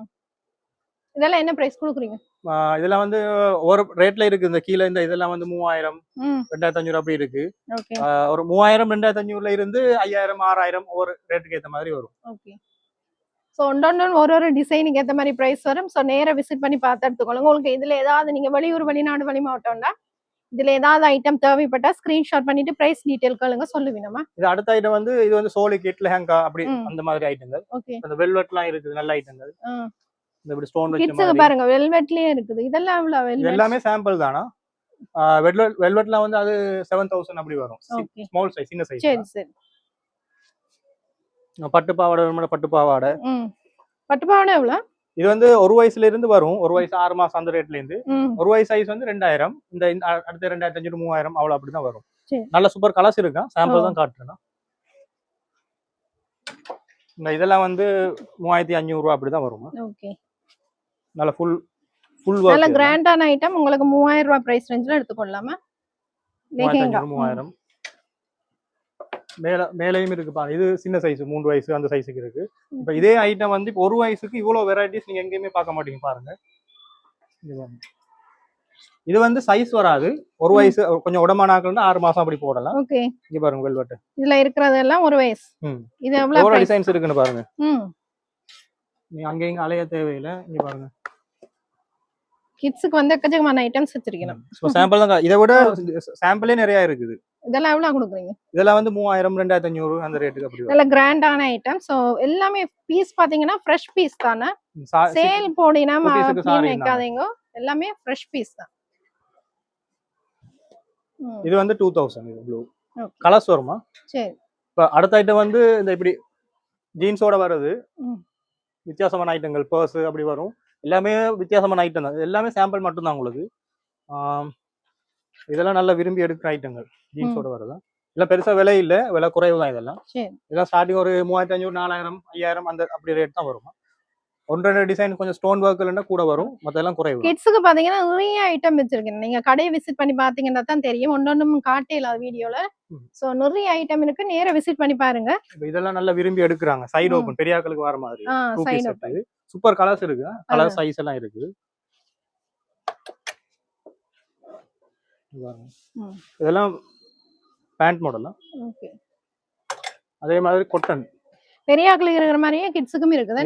Speaker 1: இதெல்லாம் என்ன பிரைஸ் கொடுக்குறீங்க?
Speaker 2: இதெல்லாம் வந்து ஒரு ரேட்ல இருக்கு. இந்த கீழ இந்த இதெல்லாம் வந்து 3000 2500 அப்படி இருக்கு. ஒரு 3000 2500ல இருந்து 5000 6000 ஒவ்வொரு ரேட்டுக்கு ஏத்த மாதிரி வரும்.
Speaker 1: ஓகே. ஸோ ஒன்றொன்று ஒரு டிசைனுக்கு ஏற்ற மாதிரி ப்ரைஸ் வரும். ஸோ நேராக விசிட் பண்ணி பார்த்து எடுத்துக்கொள்ளுங்க. உங்களுக்கு இதில் ஏதாவது நீங்கள் வெளியூர் வெளிநாடு வெளி மாவட்டம்னா இதில் ஏதாவது ஐட்டம் தேவைப்பட்டா ஸ்க்ரீன்ஷாட் பண்ணிட்டு ப்ரைஸ் டீட்டெயில் கேளுங்க சொல்லுவீங்கம்மா.
Speaker 2: இது அடுத்த ஐட்டம் வந்து இது வந்து சோலி கிட் லெஹங்கா அப்படி அந்த மாதிரி ஐட்டங்கள்.
Speaker 1: ஓகே.
Speaker 2: அந்த வெல்வெட்லாம் இருக்குது நல்ல ஐட்டங்கள். இந்த இப்படி ஸ்டோன் வச்ச
Speaker 1: கிட்ஸ்க்கு
Speaker 2: மாதிரி
Speaker 1: பாருங்க வெல்வெட்லயே இருக்குது. இதெல்லாம் எவ்வளவு வெல்வெட்?
Speaker 2: எல்லாமே சாம்பிள் தானா? வெல்வெட்லாம் வந்து அது 7000 அப்படி வரும். ஸ்மால் சைஸ் சின்ன சைஸ்.
Speaker 1: சரி சரி.
Speaker 2: பட்டு பாவாடை பட்டு பாவாடை.
Speaker 1: பட்டு பாவாடை எவ்வளவு?
Speaker 2: இது வந்து ஒரு வயசுல இருந்து வரும். ஒரு வயசு 6 மாசம் அந்த ரேட்ல இருந்து. ஒரு வயசு சைஸ் வந்து 2000. இந்த அடுத்த 2500 3000 அவ்வளவு அப்படிதான் வரும். நல்ல சூப்பர் கலர்ஸ் இருக்கா. சாம்பிள் தான் காட்டுறேன். இதெல்லாம் வந்து 3500 ரூபாய் அப்படிதான் வரும்.
Speaker 1: ஓகே.
Speaker 2: நல்ல ஃபுல்
Speaker 1: நல்ல கிராண்டான ஐட்டம் உங்களுக்கு 3000 ரூபாய் பிரைஸ் ரேஞ்ச்ல எடுத்துக்கொள்ளலாமா? லெஹங்கா 3000.
Speaker 2: மேலையும் இருக்கு பாருங்க. இது சின்ன சைஸ் 3 வயசு அந்த சைஸுக்கு இருக்கு. இப்போ இதே ஐட்டம் வந்து இப்போ ஒரு வயசுக்கு இவ்வளவு வெரைட்டிஸ் நீங்க எங்கேயுமே பார்க்க மாட்டீங்க பாருங்க. இது வந்து சைஸ் வராது. ஒரு வயசு கொஞ்சம் உடமானாக்கள்னா 6 மாசம் அப்படி போடலாம். ஓகே. இங்க பாருங்க வெல்வெட். இதுல
Speaker 1: இருக்குறதெல்லாம் ஒரு வயசு. இது எவ்வளவு
Speaker 2: டிசைன்ஸ் இருக்குன்னு பாருங்க. நீங்க அங்க இங்க அலைய தேவையில்லை. இங்க பாருங்க.
Speaker 1: கிட்ஸ்க்கு வந்து எக்கச்சக்கமான ஐட்டம்ஸ் வச்சிருக்கீங்க.
Speaker 2: சோ சாம்பிள் தான். இதை விட சாம்பிளே நிறைய இருக்குது.
Speaker 1: இதெல்லாம் எவ்வளவு கொடுக்குறீங்க? இதெல்லாம்
Speaker 2: வந்து 3000 2500 அந்த ரேட்டுக்கு அப்படி.
Speaker 1: நல்ல கிராண்டான ஐட்டம். சோ எல்லாமே பீஸ் பாத்தீங்கன்னா ஃப்ரெஷ் பீஸ் தானே. சேல் போடினா வைக்காதீங்க. எல்லாமே ஃப்ரெஷ் பீஸ் தான்.
Speaker 2: இது வந்து 2000 இது ப்ளூ. கலர்ஸ் வருமா? சரி. இப்ப அடுத்த ஐட்டம் வந்து இந்த இப்படி ஜீன்ஸோட வருது. வித்தியாசமான ஐட்டங்கள் பர்ஸ் அப்படி வரும். எல்லாமே வித்தியாசமான ஐட்டம் தான். எல்லாமே சாம்பிள் மட்டும் தான் உங்களுக்கு. இதெல்லாம் நல்லா விரும்பி எடுக்கிற ஐட்டங்கள் ஜீன்ஸோட வருது. எல்லாம் பெருசா விலை இல்ல, விலை குறைவு தான். இதெல்லாம் ஸ்டார்டிங் ஒரு 3500 4000 5000 அந்த அப்படி ரேட் தான் வரும். ஒன்றரை டிசைன் கொஞ்சம் ஸ்டோன் ஒர்க் இல்லைன்னா கூட வரும். மத்தெல்லாம் குறைவு.
Speaker 1: கிட்ஸுக்கு பாத்தீங்கன்னா நிறைய ஐட்டம் வச்சிருக்கேன். நீங்க கடையை விசிட் பண்ணி பாத்தீங்கன்னா தான் தெரியும். ஒன்னொன்னும் காட்டல வீடியோல. சோ நிறைய ஐட்டம் இருக்கு. நேரா விசிட் பண்ணி பாருங்க.
Speaker 2: இதெல்லாம் நல்லா விரும்பி எடுக்கிறாங்க. சைடு ஓபன் பெரியாக்களுக்கு வர மாதிரி. Side open. சூப்பர் கலர்ஸ் இருக்கு. கலர் சைஸ் எல்லாம் இருக்கு. இதெல்லாம் பேண்ட் மாடல். ஓகே. அதே மாதிரி காட்டன்.
Speaker 1: பெரியாக்களுக்கு இருக்கிற மாதிரியே கிட்ஸுக்கும் இருக்குது.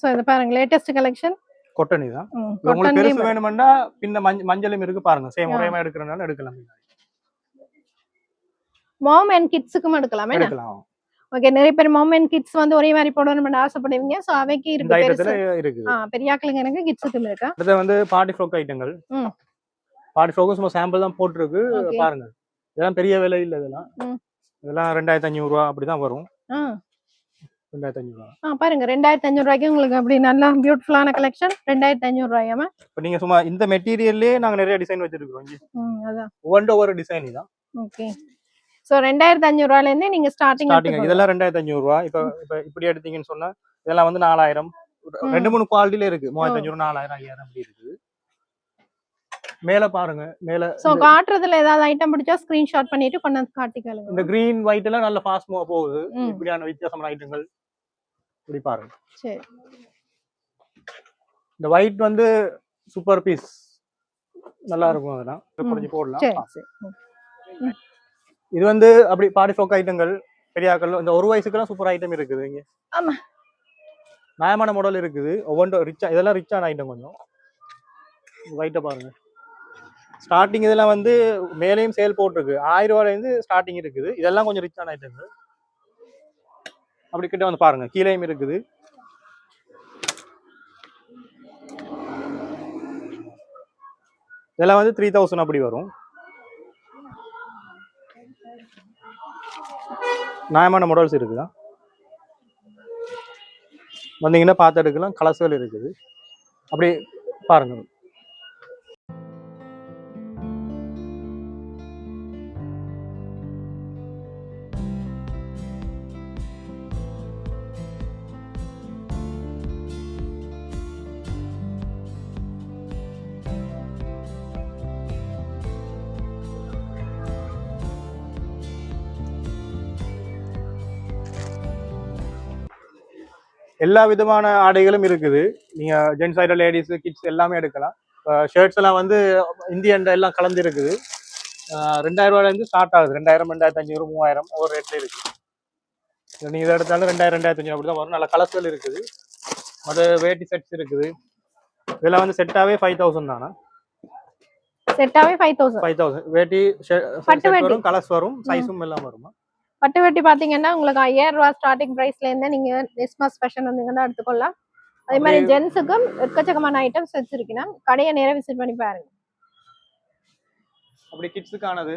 Speaker 1: சோ இத பாருங்க லேட்டஸ்ட் கலெக்ஷன்
Speaker 2: காட்டன் இதுதான். உங்களுக்கு பெருசு வேணும்னா பின்ன மஞ்சளும் இருக்கு பாருங்க. சேம் ஒரே மாதிரி எடுக்கறனால எடுக்கலாம்.
Speaker 1: மாம் அண்ட் கிட்ஸுக்கும் எடுக்கலாமே. எடுக்கலாம். ஓகே. நிறைய பேர் மாம் அண்ட் கிட்ஸ் வந்து ஒரே மாதிரி போடணும்னு ஆசைப்படுவீங்க. சோ அவைக்கு இருக்கு. இந்த ஐட்டத்துல இருக்கு. பெரியாக்களுக்கு எனக்கு கிட்ஸுக்கும் இருக்கு.
Speaker 2: இது வந்து பார்ட்டி ஃப்ராக் ஐட்டங்கள். பார்ட்டி ஃப்ராக் சும்மா சாம்பிள் தான் போட்டுருக்கு பாருங்க. இதெல்லாம் பெரிய விலை இல்ல. இதெல்லாம் 2500 ரூபாய் அப்படிதான் வரும். 2500 ரூபாய்.
Speaker 1: பாருங்க 2500 ரூபாய்க்கு உங்களுக்கு அப்படி நல்ல பியூட்டிஃபுல்லான கலெக்ஷன் 2500 ரூபாயாமா.
Speaker 2: இப்போ நீங்க சும்மா இந்த மெட்டீரியல்லே நாங்க நிறைய டிசைன் வச்சிருக்கோம் இங்க. அதான் ஒவ்வொரு டிசைன் தான்.
Speaker 1: ஓகே. சோ 2500 ரூபாயில இருந்து நீங்க ஸ்டார்டிங்
Speaker 2: இதெல்லாம் 2500 ரூபாய். இப்போ இப்படி எடுத்தீங்கன்னு சொன்னா இதெல்லாம் வந்து 4000 ரெண்டு மூணு குவாலிட்டில இருக்கு. 3500 4000 5000 அப்படி இருக்கு. மேல பாருங்க. மேல
Speaker 1: சோ காட்றதுல ஏதாவது ஐட்டம் பிடிச்சா ஸ்கிரீன்ஷாட் பண்ணிட்டு கொண்டு காட்டிக்கலுங்க.
Speaker 2: இந்த கிரீன் ஒயிட் எல்லாம் நல்ல ஃபாஸ்ட் மூவ் போகுது. இப்படியான வித்தியாசமான ஐட்டங்கள் இப்படி பாருங்க. சரி. இந்த ஒயிட் வந்து சூப்பர் பீஸ் நல்லா இருக்கும். அதெல்லாம் கொஞ்சம் போடலாம். சரி. இது வந்து அப்படி பார்ட்டி ஃப்ராக் ஐட்டங்கள் பெரியாக்கள் இந்த ஒரு வயசுக்குலாம் சூப்பர் ஐட்டம் இருக்குது இங்க. ஆமா. நியாயமான மாடல் இருக்குது. ஒவ்வொன்றும் ரிச்சா. இதெல்லாம் ரிச்சான ஐட்டம். கொஞ்சம் ஒயிட்டை பாருங்க. ஸ்டார்டிங் இதெல்லாம் வந்து மேலையும் சேல் போட்டிருக்கு. 1000 ரூபாயில இருந்து ஸ்டார்டிங் இருக்குது. இதெல்லாம் கொஞ்சம் ரிச்சான ஐட்டங்கள். அப்படி கிட்ட வந்து பாருங்க. கீழேயும் இருக்குது. இதெல்லாம் வந்து 3000 அப்படி வரும். நியாயமான மாடல்ஸ் இருக்குதா. வந்தீங்கன்னா பார்த்து எடுக்கலாம். கலர்ஸ்கள் இருக்குது. அப்படி பாருங்க. எல்லா விதமான ஆடைகளும் இருக்குது. நீங்க ஜென்ஸ் ஐட்டம், லேடிஸ், கிட்ஸ் எல்லாமே எடுக்கலாம். ஷர்ட்ஸ் எல்லாம் வந்து இந்தியன் எல்லாம் கலந்து இருக்குது. 2000 ரூபாயிலேருந்து ஸ்டார்ட் ஆகுது. 2000, 2500, 3000 ஒவ்வொரு ரேட்ல இருக்கு. நீங்க இதை எடுத்தாலும் 2000, 2500 அப்படி தான் வரும். நல்ல கலர்ஸ்கள் இருக்குது. அது வேட்டி செட்ஸ் இருக்குது. இதெல்லாம் வந்து செட்டாவே 5000 தானா?
Speaker 1: செட்டாவே 5000.
Speaker 2: 5000 வேட்டி
Speaker 1: பட்டு வேட்டி
Speaker 2: வரும், கலர்ஸ் வரும், சைஸும் எல்லாம் வருமா?
Speaker 1: பட்டு வெட்டி பாத்தீங்கன்னா உங்களுக்கு 5000 ரூபாய் ஸ்டார்டிங் பிரைஸ்ல இருந்தே நீங்க கிறிஸ்மஸ் ஃபேஷன் வந்தீங்கன்னா எடுத்துக்கொள்ளலாம். அதே மாதிரி ஜென்ஸுக்கும் எக்கச்சக்கமான ஐட்டம்ஸ் வச்சிருக்கீங்க. கடையை நேரா விசிட் பண்ணி பாருங்க.
Speaker 2: அப்படி கிட்ஸுக்கானது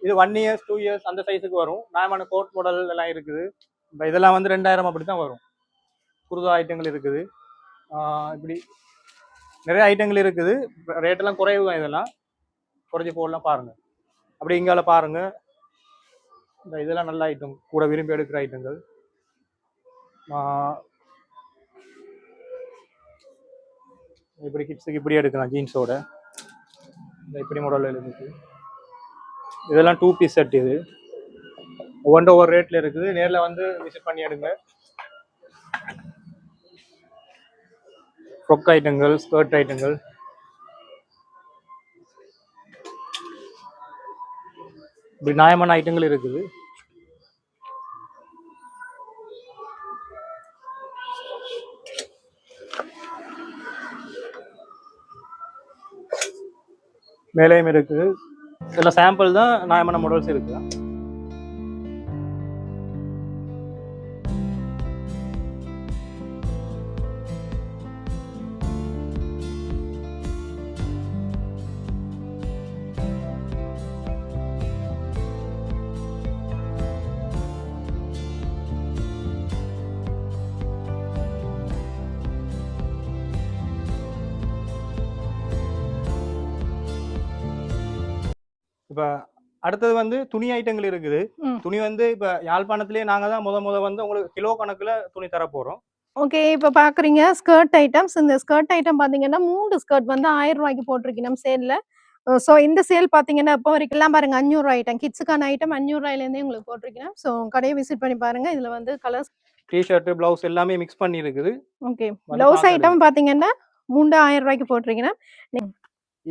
Speaker 2: இது 1 year 2 years அந்த சைஸுக்கு வரும். நார்மலான கோட் மாடல் எல்லாம் இருக்குது. இதெல்லாம் வந்து 2000 அப்படி தான் வரும். குருதா ஐட்டங்கள் இருக்குது. இப்படி நிறைய ஐட்டங்கள் இருக்குது. ரேட் எல்லாம் குறைவு தான். இதெல்லாம் குறைஞ்சி போடலாம் பாருங்க. அப்படி இங்கால பாருங்க. இதெல்லாம் நல்ல ஐட்டம், கூட விரும்பி எடுக்கிற ஐட்டங்கள். இப்படி கிட்ஸுக்கு இப்படி எடுக்கலாம் ஜீன்ஸோட. இப்படி மாடல் இருக்குது. இதெல்லாம் 2 பீஸ் செட். இது ஒவ்வொரு ரேட்ல இருக்குது. நேரில் வந்து விசிட் பண்ணி எடுங்க. ஃப்ராக் ஐட்டங்கள், ஸ்கர்ட் ஐட்டங்கள், இப்படி நியாயமான ஐட்டங்கள் இருக்குது. மேலேயும் இருக்குது. இதெல்லாம் சாம்பிள் தான். நியாயமான மாடல்ஸ் இருக்கு. இப்ப அடுத்தது வந்து துணி ஐட்டங்கள் இருக்குது. துணி வந்து இப்ப யாழ்ப்பாணத்திலேயே நாங்க தான் முத வந்து உங்களுக்கு கிலோ கணக்குல துணி தர போறோம்.
Speaker 1: ஓகே, இப்ப பாக்குறீங்க ஸ்கர்ட் ஐட்டம்ஸ். இந்த ஸ்கர்ட் ஐட்டம் பாத்தீங்கன்னா 3 ஸ்கர்ட் வந்து 1000 ரூபாய்க்கு போட்டிருக்கு நம்ம சேல்ல. சோ இந்த சேல் பாத்தீங்கன்னா இப்போ வரைக்கும் எல்லாம் பாருங்க 500 ரூபாய் ஐட்டம், கிட்ஸுக்கான ஐட்டம் 500 ரூபாயில இருந்தே உங்களுக்கு போட்டிருக்கேன். சோ கடையை விசிட் பண்ணி பாருங்க. இதுல வந்து கலர்ஸ்,
Speaker 2: டி-ஷர்ட், பிளவுஸ் எல்லாமே மிக்ஸ் பண்ணி இருக்குது.
Speaker 1: ஓகே, பிளவுஸ் ஐட்டம் பாத்தீங்கன்னா 3000 ரூபாய்க்கு போட்டிருக்கேன்.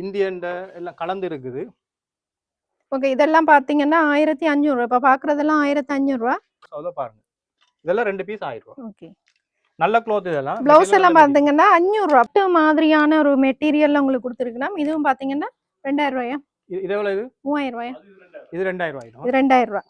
Speaker 2: இந்தியன் எல்லாம் கலந்து இருக்குது.
Speaker 1: ஓகே, இதெல்லாம் பாத்தீங்கன்னா 1500 ரூபாய். இப்ப பாக்குறதெல்லாம் 1500 ரூபாய்.
Speaker 2: அத பாருங்க. இதெல்லாம் 2 பீஸ் 1000 ரூபாய்.
Speaker 1: ஓகே,
Speaker 2: நல்ல க்ளாத். இதெல்லாம்
Speaker 1: பிளவுஸ் எல்லாம் பாத்தீங்கன்னா 500 ரூபாய் மாதிரியான ஒரு மெட்டீரியல்ல உங்களுக்கு கொடுத்துருக்கேன். இதுவும் பாத்தீங்கன்னா 2000 ரூபாயா?
Speaker 2: இது எவ்வளவு? இது
Speaker 1: 3000 ரூபாயா?
Speaker 2: இது 2000 ரூபாய்.
Speaker 1: இது 2000 ரூபாய்.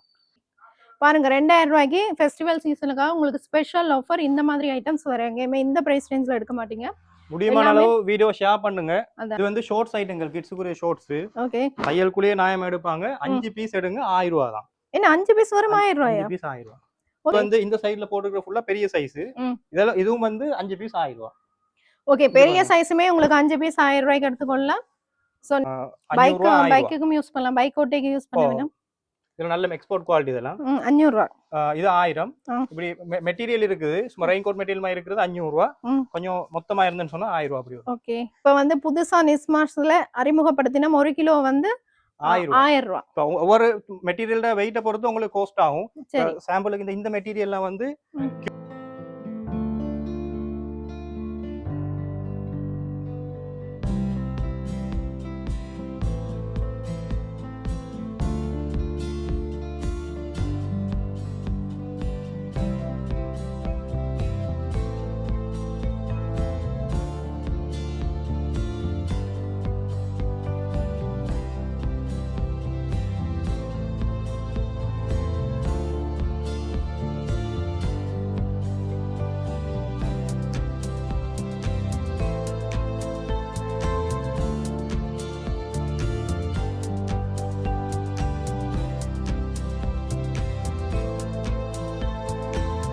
Speaker 1: பாருங்க, 2000 ரூபாய்க்கு ஃபெஸ்டிவல் சீசனுக்காக உங்களுக்கு ஸ்பெஷல் ஆஃபர். இந்த மாதிரி ஐட்டம்ஸ் வர எங்கேயுமே இந்த பிரைஸ் ரேஞ்ச்ல எடுக்க மாட்டீங்க.
Speaker 2: முடியுமான அளவு வீடியோ ஷேர் பண்ணுங்க. இது வந்து ஷார்ட்ஸ் ஐட்டங்கள், கிட்ஸுக்குரிய ஷார்ட்ஸ்.
Speaker 1: ஓகே,
Speaker 2: தையல்குள்ளே நியாயம் எடுப்பாங்க. 5 பீஸ் எடுங்க 1000 ரூபாய் தான்.
Speaker 1: என்ன 5 பீஸ் வரும் 1000 ரூபாயா?
Speaker 2: 5 பீஸ் 1000 ரூபாய். இது வந்து இந்த சைடுல போட்டுக்கிற ஃபுல்லா பெரிய சைஸ். இதெல்லாம் இதுவும் வந்து 5 பீஸ் 1000 ரூபாய்.
Speaker 1: ஓகே, பெரிய சைஸுமே உங்களுக்கு 5 பீஸ் 1000 ரூபாய்க்கு எடுத்துக்கொள்ளலாம். சோ பைக்குக்கும் யூஸ் பண்ணலாம், பைக் ஓட்டிக்கு யூஸ் பண்ண வேணும்.
Speaker 2: இது நல்ல எக்ஸ்போர்ட் குவாலிட்டி. இதெல்லாம்
Speaker 1: 500 ரூபாய்.
Speaker 2: இது 1000. இப்படி மெட்டீரியல் இருக்குது. சும்மா ரெயின் கோட் மெட்டீரியல் மாதிரி இருக்குது 500 ரூபாய். கொஞ்சம் மொத்தமா இருந்துன்னு சொன்னா 1000 ரூபாய் அப்படி வரும்.
Speaker 1: ஓகே, இப்போ வந்து புதுசா நிஸ்மார்ட்ஸ்ல அறிமுகப்படுத்தின 1 கிலோ வந்து 1000 ரூபாய்.
Speaker 2: இப்போ ஒவ்வொரு மெட்டீரியலோட வெயிட்ட பொறுத்து உங்களுக்கு காஸ்ட் ஆகும். சாம்பிளுக்கு இந்த மெட்டீரியல்லாம் வந்து